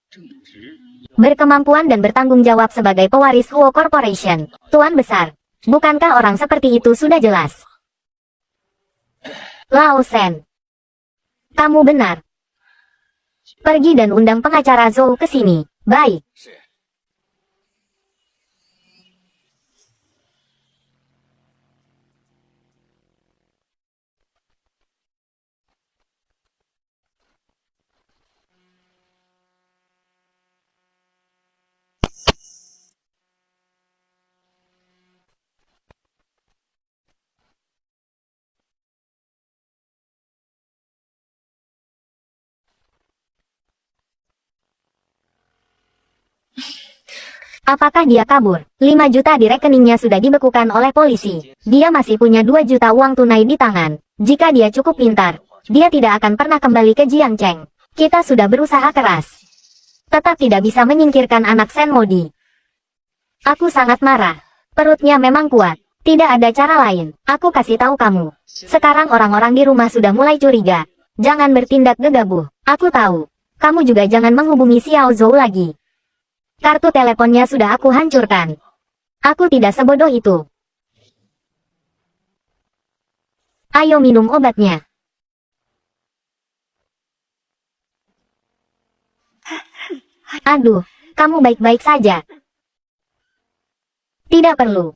berkemampuan dan bertanggung jawab sebagai pewaris Huo Corporation. Tuan besar, bukankah orang seperti itu sudah jelas? Lao Shen, kamu benar. Pergi dan undang pengacara Zhou ke sini. Baik. Apakah dia kabur? 5 juta di rekeningnya sudah dibekukan oleh polisi. Dia masih punya 2 juta uang tunai di tangan. Jika dia cukup pintar, dia tidak akan pernah kembali ke Jiangcheng. Kita sudah berusaha keras, tetap tidak bisa menyingkirkan anak Sen Modi. Aku sangat marah. Perutnya memang kuat. Tidak ada cara lain. Aku kasih tahu kamu. Sekarang orang-orang di rumah sudah mulai curiga. Jangan bertindak gegabah. Aku tahu. Kamu juga jangan menghubungi Xiao Zhou lagi. Kartu teleponnya sudah aku hancurkan. Aku tidak sebodoh itu. Ayo minum obatnya. Aduh, kamu baik-baik saja. Tidak perlu.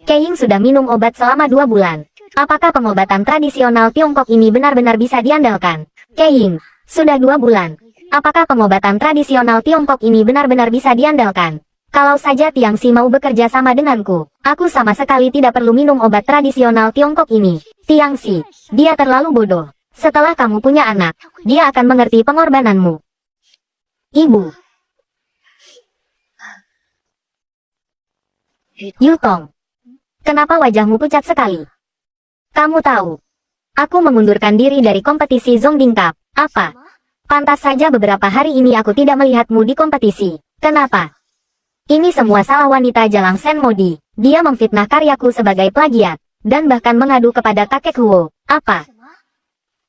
Keying sudah minum obat selama 2 bulan. Apakah pengobatan tradisional Tiongkok ini benar-benar bisa diandalkan? Keying, sudah 2 bulan. Apakah pengobatan tradisional Tiongkok ini benar-benar bisa diandalkan? Kalau saja Tiangxi mau bekerja sama denganku, aku sama sekali tidak perlu minum obat tradisional Tiongkok ini. Tiangxi, dia terlalu bodoh. Setelah kamu punya anak, dia akan mengerti pengorbananmu. Ibu. Yutong, kenapa wajahmu pucat sekali? Kamu tahu, aku mengundurkan diri dari kompetisi Zhongding Cup. Apa? Pantas saja beberapa hari ini aku tidak melihatmu di kompetisi. Kenapa? Ini semua salah wanita Jalang Sen Modi. Dia memfitnah karyaku sebagai plagiat, dan bahkan mengadu kepada kakek Huo. Apa?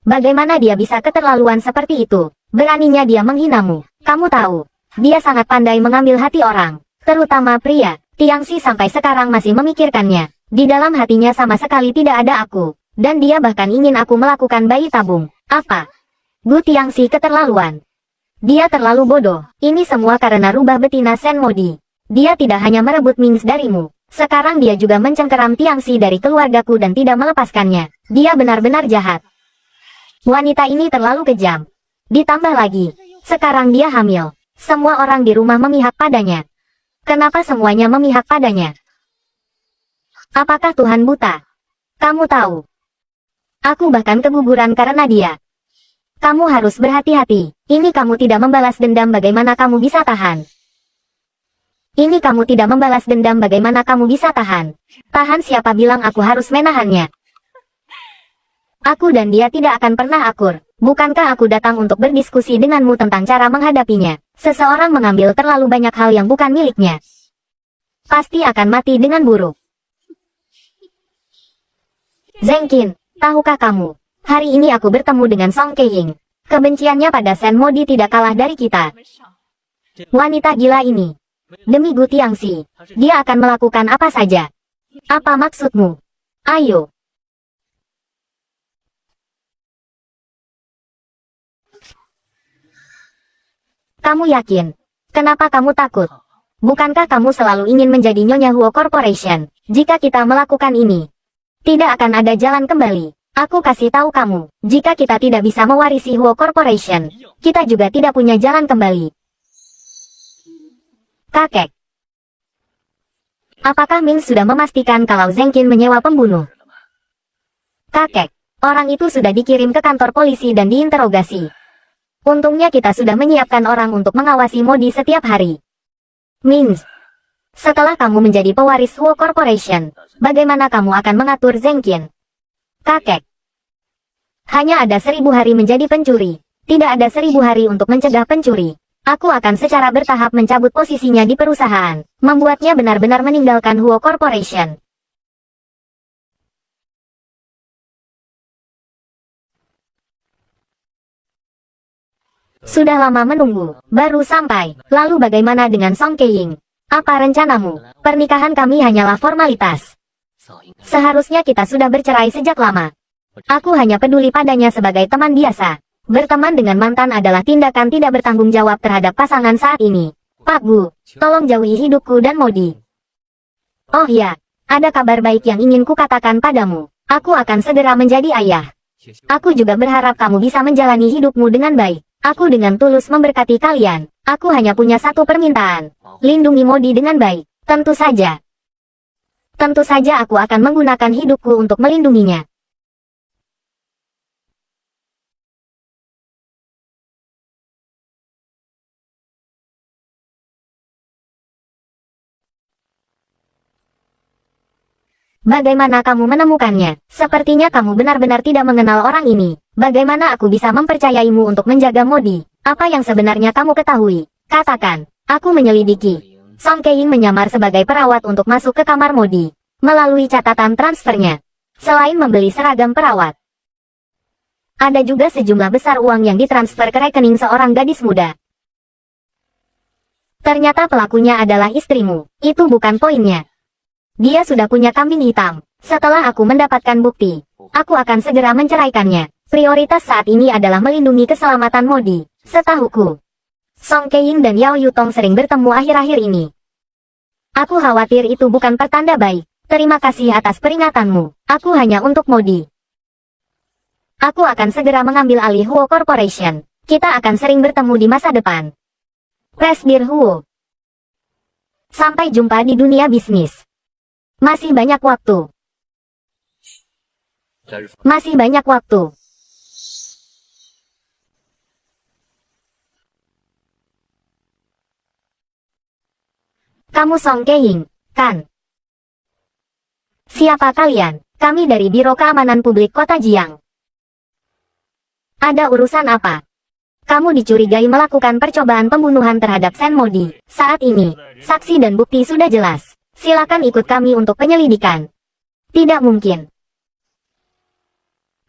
Bagaimana dia bisa keterlaluan seperti itu? Beraninya dia menghinamu. Kamu tahu, dia sangat pandai mengambil hati orang, terutama pria. Tiangxi sampai sekarang masih memikirkannya. Di dalam hatinya sama sekali tidak ada aku, dan dia bahkan ingin aku melakukan bayi tabung. Apa? Gu Tiangxi keterlaluan. Dia terlalu bodoh. Ini semua karena rubah betina Sen Modi. Dia tidak hanya merebut Mings darimu. Sekarang dia juga mencengkeram Tiangxi dari keluargaku dan tidak melepaskannya. Dia benar-benar jahat. Wanita ini terlalu kejam. Ditambah lagi, sekarang dia hamil. Semua orang di rumah memihak padanya. Kenapa semuanya memihak padanya? Apakah Tuhan buta? Kamu tahu. Aku bahkan keguguran karena dia. Kamu harus berhati-hati. Ini kamu tidak membalas dendam, bagaimana kamu bisa tahan? Ini kamu tidak membalas dendam, bagaimana kamu bisa tahan? Tahan, siapa bilang aku harus menahannya? Aku dan dia tidak akan pernah akur. Bukankah aku datang untuk berdiskusi denganmu tentang cara menghadapinya? Seseorang mengambil terlalu banyak hal yang bukan miliknya, pasti akan mati dengan buruk. Zengkin, tahukah kamu? Hari ini aku bertemu dengan Song Keying. Kebenciannya pada Sen Modi tidak kalah dari kita. Wanita gila ini. Demi Gu Tiangxi, dia akan melakukan apa saja. Apa maksudmu? Ayo. Kamu yakin? Kenapa kamu takut? Bukankah kamu selalu ingin menjadi Nyonya Huo Corporation? Jika kita melakukan ini, tidak akan ada jalan kembali. Aku kasih tahu kamu, jika kita tidak bisa mewarisi Huo Corporation, kita juga tidak punya jalan kembali. Kakek. Apakah Ming sudah memastikan kalau Zengkin menyewa pembunuh? Kakek. Orang itu sudah dikirim ke kantor polisi dan diinterogasi. Untungnya kita sudah menyiapkan orang untuk mengawasi Modi setiap hari. Mins, setelah kamu menjadi pewaris Huo Corporation, bagaimana kamu akan mengatur Zengkin? Kakek. Hanya ada 1000 hari menjadi pencuri. Tidak ada 1000 hari untuk mencegah pencuri. Aku akan secara bertahap mencabut posisinya di perusahaan, membuatnya benar-benar meninggalkan Huo Corporation. Sudah lama menunggu, baru sampai. Lalu bagaimana dengan Song Keiying? Apa rencanamu? Pernikahan kami hanyalah formalitas. Seharusnya kita sudah bercerai sejak lama. Aku hanya peduli padanya sebagai teman biasa. Berteman dengan mantan adalah tindakan tidak bertanggung jawab terhadap pasangan saat ini. Pak Bu, tolong jauhi hidupku dan Modi. Oh ya, ada kabar baik yang ingin kukatakan padamu. Aku akan segera menjadi ayah. Aku juga berharap kamu bisa menjalani hidupmu dengan baik. Aku dengan tulus memberkati kalian. Aku hanya punya satu permintaan. Lindungi Modi dengan baik. Tentu saja. Tentu saja aku akan menggunakan hidupku untuk melindunginya. Bagaimana kamu menemukannya? Sepertinya kamu benar-benar tidak mengenal orang ini. Bagaimana aku bisa mempercayaimu untuk menjaga Modi? Apa yang sebenarnya kamu ketahui? Katakan. Aku menyelidiki. Song Keiying menyamar sebagai perawat untuk masuk ke kamar Modi melalui catatan transfernya. Selain membeli seragam perawat, ada juga sejumlah besar uang yang ditransfer ke rekening seorang gadis muda. Ternyata pelakunya adalah istrimu. Itu bukan poinnya. Dia sudah punya kambing hitam. Setelah aku mendapatkan bukti, aku akan segera menceraikannya. Prioritas saat ini adalah melindungi keselamatan Modi. Setahuku, Song Keiying dan Yao Yutong sering bertemu akhir-akhir ini. Aku khawatir itu bukan pertanda baik. Terima kasih atas peringatanmu. Aku hanya untuk Modi. Aku akan segera mengambil alih Huo Corporation. Kita akan sering bertemu di masa depan. Presdir Huo. Sampai jumpa di dunia bisnis. Masih banyak waktu. Masih banyak waktu. Kamu Song Keiying, kan? Siapa kalian? Kami dari Biro Keamanan Publik Kota Jiang. Ada urusan apa? Kamu dicurigai melakukan percobaan pembunuhan terhadap Sen Modi. Saat ini, saksi dan bukti sudah jelas. Silakan ikut kami untuk penyelidikan. Tidak mungkin.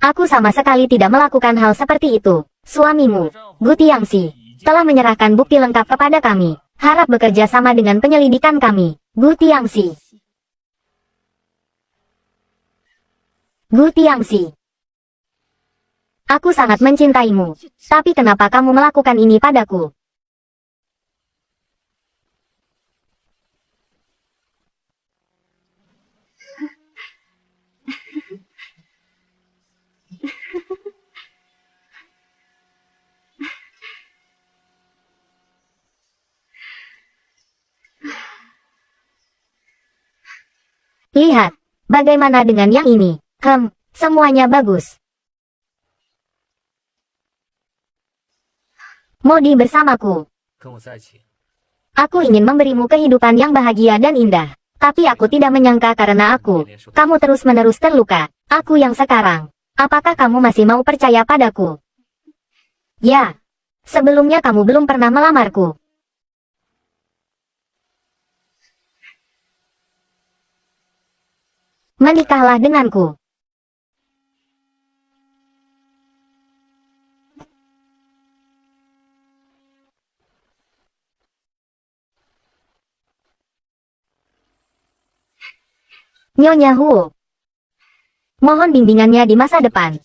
Aku sama sekali tidak melakukan hal seperti itu. Suamimu, Gu Tiangxi, telah menyerahkan bukti lengkap kepada kami. Harap bekerja sama dengan penyelidikan kami. Gu Tiangxi. Gu Tiangxi. Aku sangat mencintaimu. Tapi kenapa kamu melakukan ini padaku? Lihat, bagaimana dengan yang ini? Semuanya bagus. Modi bersamaku. Aku ingin memberimu kehidupan yang bahagia dan indah. Tapi aku tidak menyangka karena kamu terus-menerus terluka. Aku yang sekarang. Apakah kamu masih mau percaya padaku? Ya. Sebelumnya kamu belum pernah melamarku. Menikahlah denganku. Nyonya Huo. Mohon bimbingannya di masa depan.